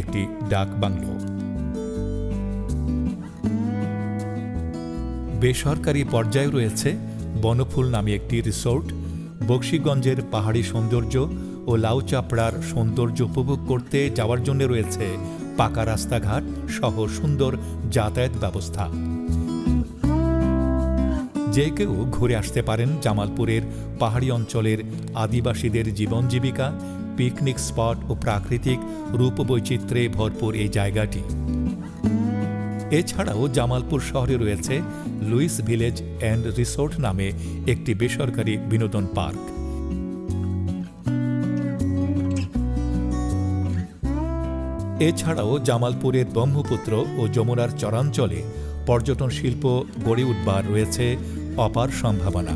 একটি ডাক বাংলো। বেসরকারি পর্যায়ে রয়েছে বনফুল নামে একটি রিসোর্ট, বক্সিগঞ্জের পাহাড়ি সৌন্দর্য ও লাউচাপড়ার সৌন্দর্য উপভোগ করতে যাওয়ার জন্য রয়েছে পাকা রাস্তাঘাট সহ সুন্দর যাতায়াত ব্যবস্থা। যে কেউ ঘুরে আসতে পারেন জামালপুরের পাহাড়ি অঞ্চলের আদিবাসীদের জীবন জীবিকা, পিকনিক স্পট ও প্রাকৃতিক রূপবৈচিত্র্যে ভরপুর এই জায়গাটি। এছাড়াও জামালপুর শহরে রয়েছে লুইস ভিলেজ অ্যান্ড রিসোর্ট নামে একটি বেসরকারি বিনোদন পার্ক। এছাড়াও জামালপুরের ব্রহ্মপুত্র ও যমুনার চরাঞ্চলে পর্যটন শিল্প গড়ে উঠবার রয়েছে অপার সম্ভাবনা।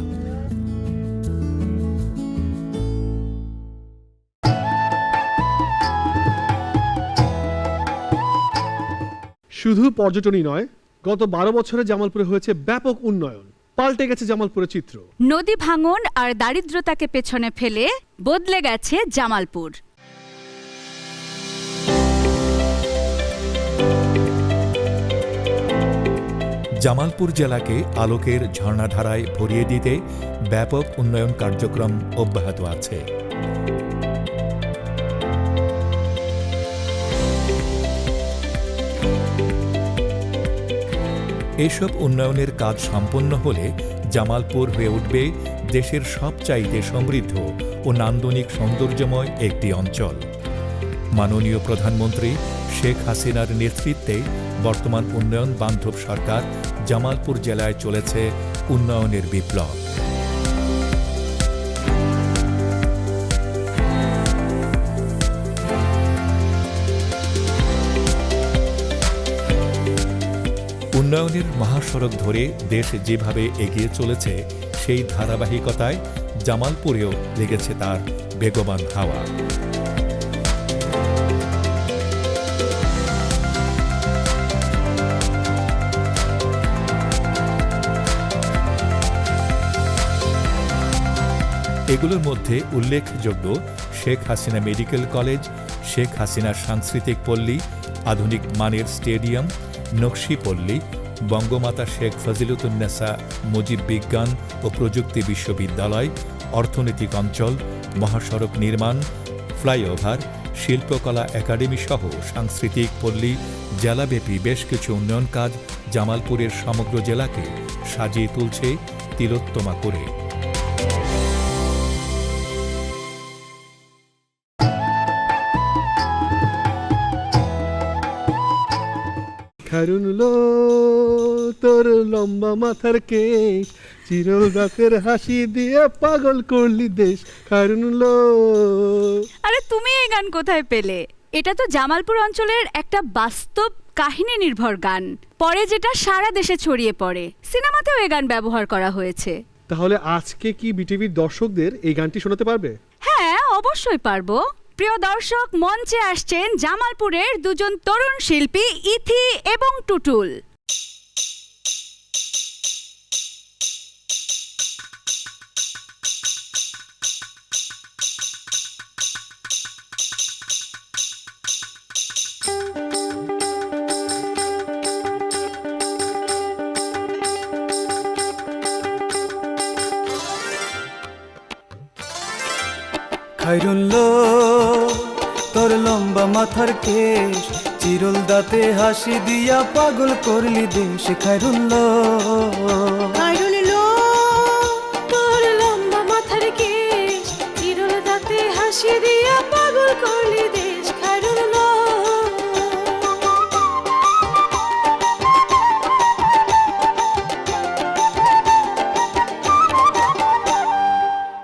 শুধু পর্যটনই নয়, গত 12 বছরে জামালপুরে হয়েছে ব্যাপক উন্নয়ন, পাল্টে গেছে জামালপুরের চিত্র। নদী ভাঙন আর দারিদ্রতাকে পেছনে ফেলে বদলে গেছে জামালপুর। জামালপুর জেলাকে আলোকের ঝর্ণাধারায় ভরিয়ে দিতে ব্যাপক উন্নয়ন কার্যক্রম অব্যাহত আছে। এসব উন্নয়নের কাজ সম্পন্ন হলে জামালপুর হয়ে উঠবে দেশের সবচাইতে সমৃদ্ধ ও নান্দনিক সৌন্দর্যময় একটি অঞ্চল। মাননীয় প্রধানমন্ত্রী শেখ হাসিনার নেতৃত্বে বর্তমান উন্নয়ন বান্ধব সরকার জামালপুর জেলায় চলেছে উন্নয়নের বিপ্লব। উন্নয়নের মহাসড়ক ধরে দেশ যেভাবে এগিয়ে চলেছে, সেই ধারাবাহিকতায় জামালপুরেও লেগেছে তার বেগবান হাওয়া। এগুলোর মধ্যে উল্লেখযোগ্য শেখ হাসিনা মেডিকেল কলেজ, শেখ হাসিনা সাংস্কৃতিক পল্লী, আধুনিক মানের স্টেডিয়াম, নকশিপল্লী, বঙ্গমাতা শেখ ফজিলতুন্নেসা মুজিব বিজ্ঞান ও প্রযুক্তি বিশ্ববিদ্যালয়, অর্থনৈতিক অঞ্চল, মহাসড়ক নির্মাণ, ফ্লাইওভার, শিল্পকলা একাডেমি সহ সাংস্কৃতিক পল্লী, জেলাব্যাপী বেশ কিছু উন্নয়ন কাজ জামালপুরের সমগ্র জেলাকে সাজিয়ে তুলছে তিলোত্তমা করে। খারুনলো তোর লম্বা মাথার কেশ, চিরল দাঁতের হাসি দিয়ে পাগল করলি দেশ। খারুনলো। আরে তুমি এই গান কোথায় পেলে? এটা তো জামালপুর অঞ্চলের একটা বাস্তব কাহিনী নির্ভর গান, পরে যেটা সারা দেশে ছড়িয়ে পড়ে। সিনেমাতেও এই গান ব্যবহার করা হয়েছে। তাহলে আজকে কি বিটিভির দর্শকদের এই গানটি শোনাতে পারবে? হ্যাঁ, অবশ্যই পারবো। প্রিয় দর্শক, মঞ্চে আসছেন জামালপুরের দুজন তরুণ শিল্পী ইথি এবং টুটুল। খাইরুল্লো তোর লম্বা মাথার কেশ, চিরল দাঁতে হাসি দিয়া পাগল করলি দেশ। খাইরুল্লো খাইরুল্লো তোর লম্বা মাথার কেশ, চিরল দাঁতে হাসি দিয়া পাগল করলি দেশ। খাইরুল্লো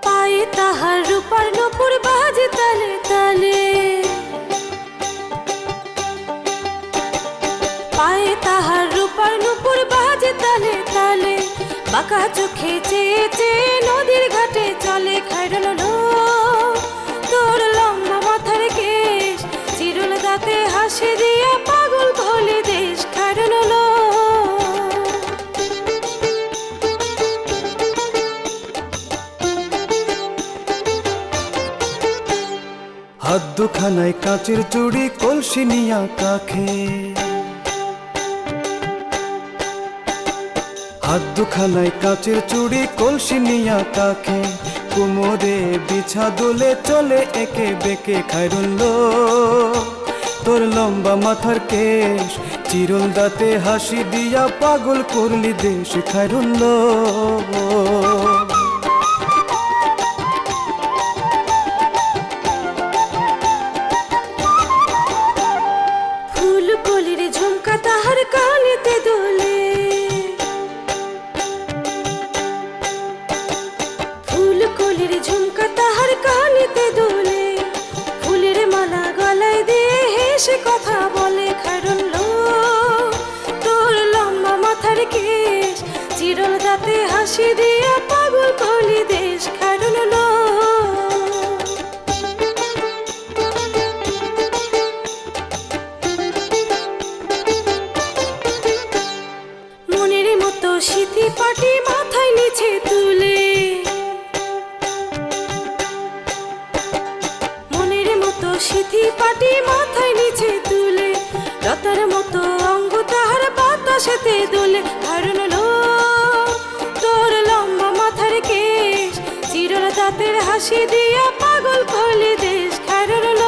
পায়ে তাহার রূপার নূপুর বাজে তালে তালে, পায়ে তাহার রূপার নূপুর বাজে তালে তালে, বাঁকা চোখে চেয়ে চেয়ে নদীর ঘাটে চলে। খাইরুল্লো তোর লম্বা মাথার কেশ, চিরল দাঁতে হাসি দিয়া পাগল করলি দেশ। খাইরুল্লো হাত দুখানায় কাচের চুড়ি, কলসি নিয়া কাখে, হাত দুখানায় কাচের চুড়ি, কলসি নিয়া কাখে, কোমরে বিছা দুলে চলে একে বেঁকে খায়রুল্ল তোর লম্বা মাথার কেশ চিরল দাঁতে হাসি দিয়া পাগল করলি দেশ খায়রুল্ল ফুল কলির ঝুমকা তাহার কানেতে দোলে ফুল কলির ঝুমকা তাহার কানেতে দোলে ফুলের মালা গলায় দিয়ে হেসে কথা বলে খায়রুল্ল তোর লম্বা মাথার কেশ চিরল দাঁতে হাসি দিয়া পাগল করলি দেশ খায়রুল্ল মনের মতো সিথি পাটি মাথায় নিচে তুলে মনের মতো সিথি পাটি মাথায় নিচে তুলে লতার মতো অঙ্গ তাহার বাতাসেতে দোলে খায়রুল্ল তোর লম্বা মাথার কেশ চিরল দাঁতের হাসি দিয়া পাগল করলি দেশ খায়রুল্ল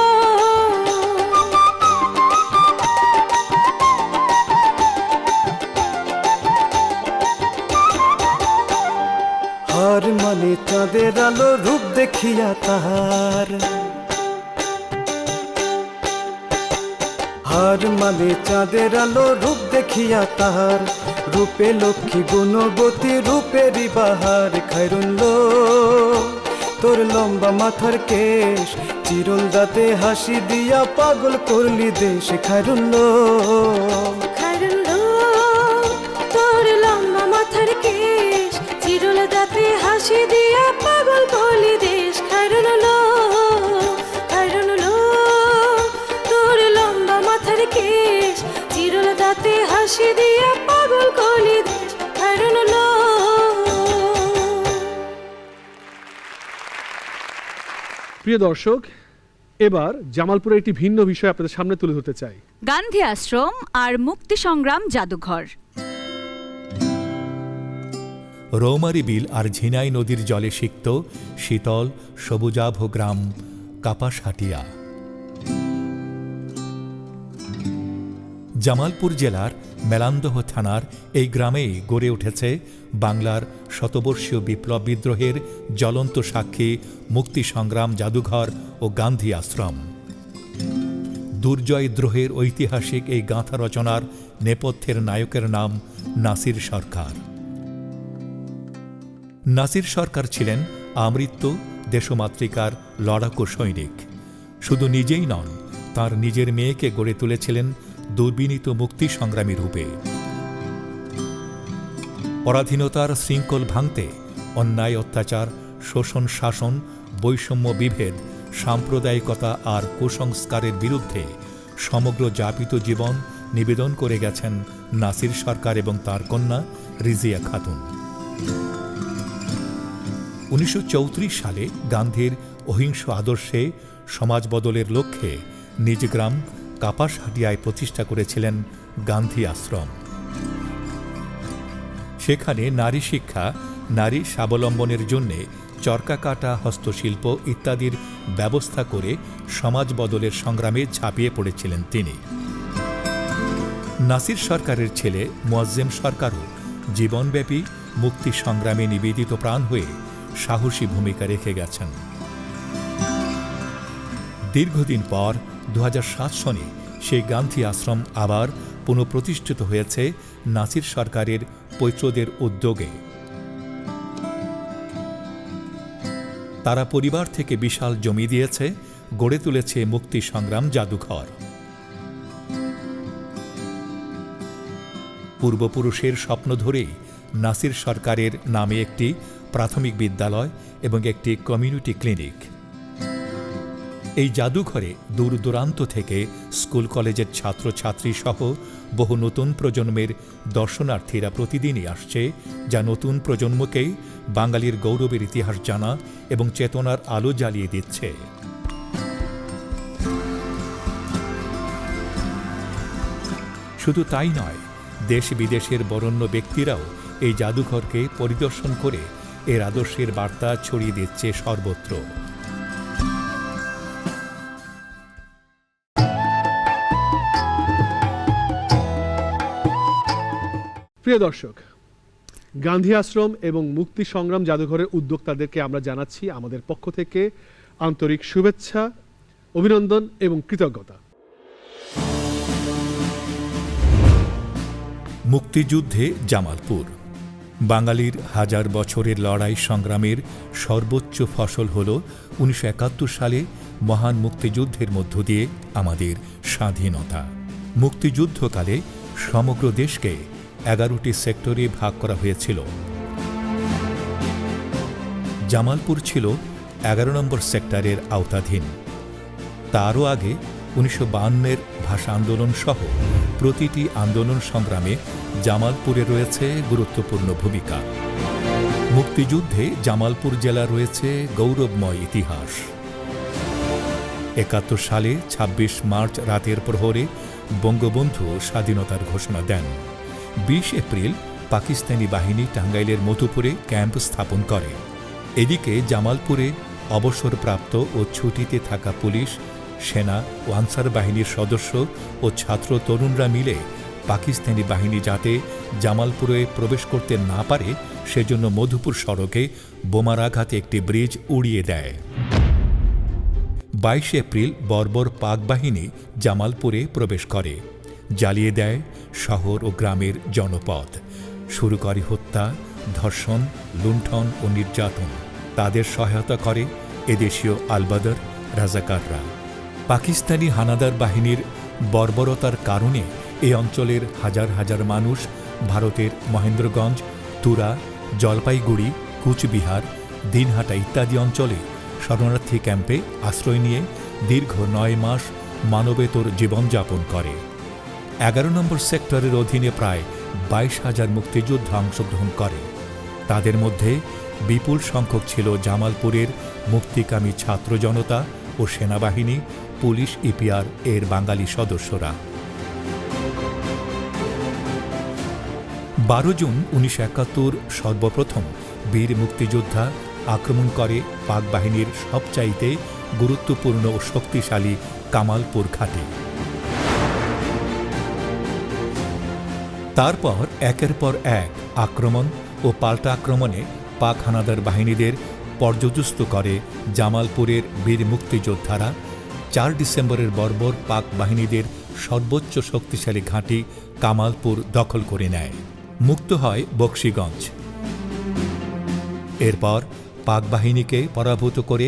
হার মানে চাঁদের আলো রূপ দেখিয়া তাহার হার মানে চাঁদের আলো রূপ দেখিয়া তাহার রূপে লক্ষ্মী গুণবতী রূপেরই বাহার খায়রুল্ল তোর লম্বা মাথার কেশ চিরল দাঁতে হাসি দিয়া পাগল করলি দেশ খায়রুল্ল খায়রুল্ল তোর লম্বা মাথার কেশ চিরল দাঁতে হাসি দিয়া পাগল করলি দেশ খায়রুল্ল খায়রুল্ল তোর লম্বা মাথার কেশ চিরল দাঁতে হাসি দিয়া পাগল করলি দেশ খায়রুল্ল প্রিয় দর্শক, এবার জামালপুরের একটি ভিন্ন বিষয় আপনাদের সামনে তুলে ধরতে চাই। গান্ধী আশ্রম আর মুক্তি সংগ্রাম জাদুঘর। রৌমারী বিল আর ঝিনাই নদীর জলে সিক্ত শীতল সবুজাভ গ্রাম কাপাসহাটিয়া। জামালপুর জেলার মেলান্দহ থানার এই গ্রামেই গড়ে উঠেছে বাংলার শতবর্ষীয় বিপ্লব বিদ্রোহের জ্বলন্ত সাক্ষী মুক্তি সংগ্রাম জাদুঘর ও গান্ধী আশ্রম। দুর্জয় দ্রোহের ঐতিহাসিক এই গাঁথা রচনার নেপথ্যের নায়কের নাম নাসির সরকার। নাসির সরকার ছিলেন আমৃত্যু দেশমাতৃকার লড়াকু সৈনিক। শুধু নিজেই নন, তার নিজের মেয়েকে গড়ে তুলেছিলেন দুর্বিনীত মুক্তি সংগ্রামী রূপে। পরাধীনতার শৃঙ্খল ভাঙতে অন্যায় অত্যাচার, শোষণ শাসন, বৈষম্য বিভেদ, সাম্প্রদায়িকতা আর কুসংস্কারের বিরুদ্ধে সমগ্র যাপিত জীবন নিবেদন করে গেছেন নাসির সরকার এবং তার কন্যা রিজিয়া খাতুন। 1934 সালে গান্ধীর অহিংস আদর্শে সমাজ বদলের লক্ষ্যে নিজ গ্রাম কাপাসহাটিয়ায় প্রতিষ্ঠা করেছিলেন গান্ধী আশ্রম। সেখানে নারী শিক্ষা, নারী স্বাবলম্বনের জন্য চরকা কাটা, হস্তশিল্প ইত্যাদির ব্যবস্থা করে সমাজ বদলের সংগ্রামে ঝাঁপিয়ে পড়েছিলেন তিনি। নাসির সরকারের ছেলে মুয়াজ্জেম সরকারও জীবনব্যাপী মুক্তি সংগ্রামে নিবেদিত প্রাণ হয়ে সাহসী ভূমিকা রেখে গেছেন। দীর্ঘদিন পর 2007 সনে সেই গান্ধী আশ্রম আবার পুনঃপ্রতিষ্ঠিত হয়েছে নাসির সরকারের পৈত্রদের উদ্যোগে। তারা পরিবার থেকে বিশাল জমি দিয়েছে, গড়ে তুলেছে মুক্তি সংগ্রাম জাদুঘর। পূর্বপুরুষের স্বপ্ন ধরেই নাসির সরকারের নামে একটি প্রাথমিক বিদ্যালয় এবং একটি কমিউনিটি ক্লিনিক। এই জাদুঘরে দূর দূরান্ত থেকে স্কুল কলেজের ছাত্রছাত্রী সহ বহু নতুন প্রজন্মের দর্শনার্থীরা প্রতিদিনই আসছে, যা নতুন প্রজন্মকেই বাঙালির গৌরবের ইতিহাস জানা এবং চেতনার আলো জ্বালিয়ে দিচ্ছে। শুধু তাই নয়, দেশ বিদেশের বরেণ্য ব্যক্তিরাও এই জাদুঘরকে পরিদর্শন করে এর আদর্শের বার্তা ছড়িয়ে দিচ্ছে সর্বত্র। প্রিয় দর্শক, গান্ধী আশ্রম এবং মুক্তি সংগ্রাম জাদুঘরের উদ্যোক্তাদেরকে আমরা জানাচ্ছি আমাদের পক্ষ থেকে আন্তরিক শুভেচ্ছা, অভিনন্দন এবং কৃতজ্ঞতা। মুক্তিযুদ্ধে জামালপুর বাঙালির হাজার বছরের লড়াই সংগ্রামের সর্বোচ্চ ফসল হল 1971 সালে মহান মুক্তিযুদ্ধের মধ্য দিয়ে আমাদের স্বাধীনতা। মুক্তিযুদ্ধকালে সমগ্র দেশকে 11টি সেক্টরে ভাগ করা হয়েছিল। জামালপুর ছিল 11 নম্বর সেক্টরের আওতাধীন। তারও আগে 1952-এর ভাষা আন্দোলন সহ প্রতিটি আন্দোলন সংগ্রামে জামালপুরে রয়েছে গুরুত্বপূর্ণ ভূমিকা। মুক্তিযুদ্ধে জামালপুর জেলা রয়েছে গৌরবময় ইতিহাস। 71 সালে 26 মার্চ রাতের প্রহরে বঙ্গবন্ধু স্বাধীনতার ঘোষণা দেন। 20 এপ্রিল পাকিস্তানি বাহিনী টাঙ্গাইলের মধুপুরে ক্যাম্প স্থাপন করে। এদিকে জামালপুরে অবসরপ্রাপ্ত ও ছুটিতে থাকা পুলিশ, সেনা ও আনসার বাহিনীর সদস্য ও ছাত্র তরুণরা মিলে পাকিস্তানি বাহিনী যাতে জামালপুরে প্রবেশ করতে না পারে সেজন্য মধুপুর সড়কে বোমার আঘাতে একটি ব্রিজ উড়িয়ে দেয়। 22 এপ্রিল বর্বর পাক বাহিনী জামালপুরে প্রবেশ করে, জ্বালিয়ে দেয় শহর ও গ্রামের জনপদ, শুরু করে হত্যা, ধর্ষণ, লুণ্ঠন ও নির্যাতন। তাদের সহায়তা করে এদেশীয় আলবাদর রাজাকাররা। পাকিস্তানি হানাদার বাহিনীর বর্বরতার কারণে এই অঞ্চলের হাজার হাজার মানুষ ভারতের মহেন্দ্রগঞ্জ, তুরা, জলপাইগুড়ি, কুচবিহার, দিনহাটা ইত্যাদি অঞ্চলে শরণার্থী ক্যাম্পে আশ্রয় নিয়ে দীর্ঘ 9 মাস মানবেতর জীবনযাপন করে। 11 নম্বর সেক্টরের অধীনে প্রায় 22,000 মুক্তিযোদ্ধা অংশগ্রহণ করে। তাদের মধ্যে বিপুল সংখ্যক ছিল জামালপুরের মুক্তিকামী ছাত্র জনতা ও সেনাবাহিনী, পুলিশ, ইপিআর এর বাঙালি সদস্যরা। 12 জুন 1971 সর্বপ্রথম বীর মুক্তিযোদ্ধা আক্রমণ করে পাক বাহিনীর সবচাইতে গুরুত্বপূর্ণ ও শক্তিশালী কামালপুর ঘাঁটি। তারপর একের পর এক আক্রমণ ও পাল্টা আক্রমণে পাক হানাদার বাহিনীদের পর্যুদস্ত করে জামালপুরের বীর মুক্তিযোদ্ধারা। 4 ডিসেম্বরের বর্বর পাক বাহিনীদের সর্বোচ্চ শক্তিশালী ঘাঁটি কামালপুর দখল করে নেয়। মুক্ত হয় বক্সিগঞ্জ। এরপর পাক বাহিনীকে পরাভূত করে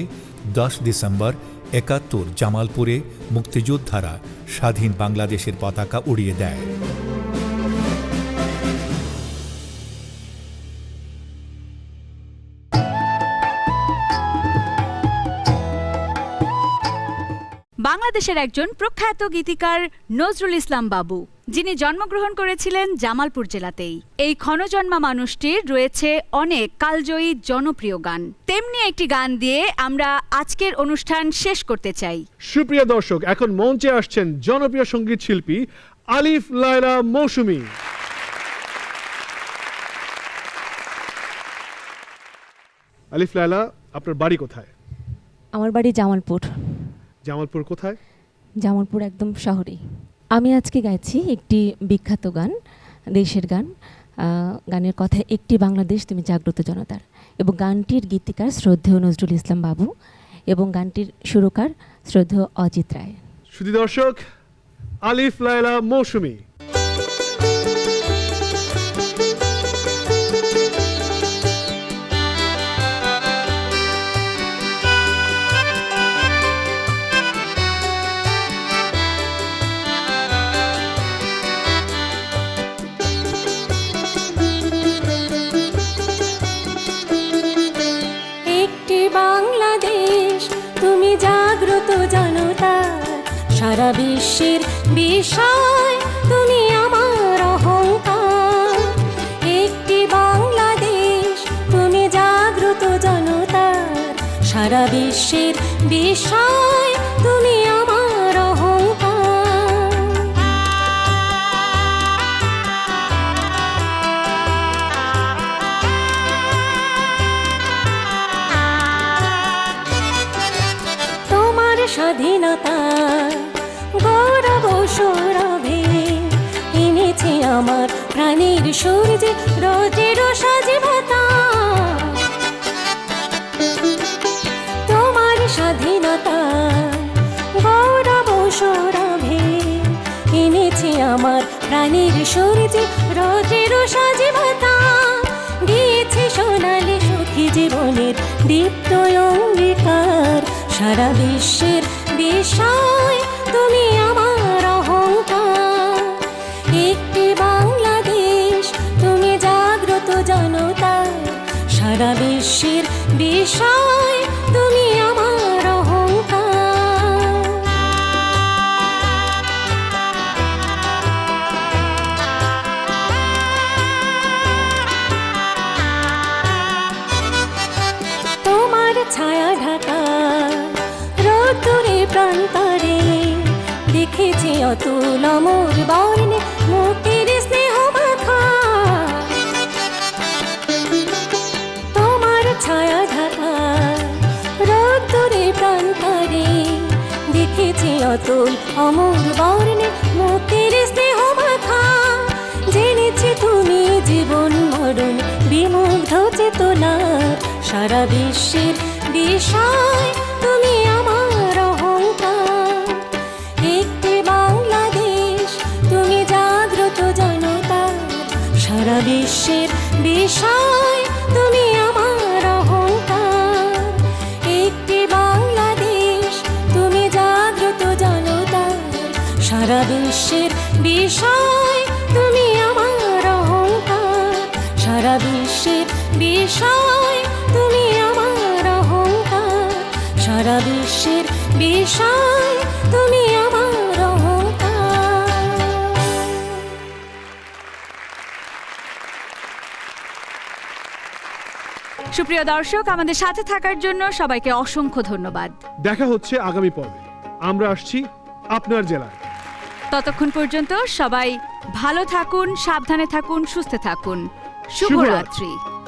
10 ডিসেম্বর 71 জামালপুরে মুক্তিযোদ্ধারা স্বাধীন বাংলাদেশের পতাকা উড়িয়ে দেয়। বাংলাদেশের একজন প্রখ্যাত গীতিকার নজরুল ইসলাম বাবু, যিনি জন্মগ্রহণ করেছিলেন জামালপুর জেলাতেই। এই ক্ষণজন্মা মানুষটির রয়েছে অনেক কালজয়ী জনপ্রিয় গান। তেমনি একটি গান দিয়ে আমরা আজকের অনুষ্ঠান শেষ করতে চাই। সুপ্রিয় দর্শক, এখন মঞ্চে আসছেন জনপ্রিয় সঙ্গীত শিল্পী আলিফ লায়লা মৌসুমী। আলিফ লায়লা, আপনার বাড়ি কোথায়? আমার বাড়ি জামালপুর। জামালপুর কোথায়? জামালপুর একদম শহরে। আমি আজকে গাইছি একটি বিখ্যাত গান, দেশের গান। গানের কথা একটি বাংলাদেশ তুমি জাগ্রত জনতার, এবং গানটির গীতিকার শ্রদ্ধেয় নজরুল ইসলাম বাবু এবং গানটির সুরকার শ্রদ্ধেয় অজিত রায়। সুধী দর্শক, আলিফ লায়লা মৌসুমী। বাংলাদেশ তুমি জাগ্রত জনতার, সারা বিশ্বের বিষয় তুমি আমার অহংকার। একটি বাংলাদেশ তুমি জাগ্রত জনতার, সারা বিশ্বের বিষয় তুমি আমার অহংকার। স্বাধীনতা গৌরব সৌরভে এনেছে আমার প্রাণের সূর্যে রোজের সজীবতা। তোমার স্বাধীনতা গৌরব সৌরভে এনেছে আমার প্রাণের সূর্যে রোজের সজীবতা। দিয়েছে সোনালি সুখী জীবনের দীপ্ত অঙ্গীকার। সারা বিশ্বের বিষয় তুমি আমার অহংকার। একটি বাংলাদেশ তুমি জাগ্রত জনতার। সারা বিশ্বের বিষয় তুমি আমার অহংকার। তোমার ছায়া ঢাকা রোদ্দুরে প্রান্তরে দেখেছি অতুল অমর বর্ণে মুক্তির স্নেহ মাখা। তোমার ছায়া ঢাকা রোদ্দুরে প্রান্তরে দেখেছি অতুল অমর বর্ণে মুক্তির স্নেহ মাখা। জেনেছি তুমি জীবন মরণ বিমুগ্ধ চেতনার। সারা বিশ্বের বিষয় তুমি আমার অহংকার। একটি বাংলাদেশ তুমি জাগ্রত জনতার। সারা বিশ্বের বিষয় তুমি আমার অহংকার। একটি বাংলাদেশ তুমি জাগ্রত জনতার। সারা বিশ্বের বিষয় তুমি আমার অহংকার। সারা বিশ্বের বিষয় তুমি আমার অহংকার। সারা বিশ্বের বিষয় তুমি আমার অহংকার। সুপ্রিয় দর্শক, আমাদের সাথে থাকার জন্য সবাইকে অসংখ্য ধন্যবাদ। দেখা হচ্ছে আগামী পর্বে। আমরা আসছি আপনার জেলায়। ততক্ষণ পর্যন্ত সবাই ভালো থাকুন, সাবধানে থাকুন, সুস্থ থাকুন। শুভরাত্রি।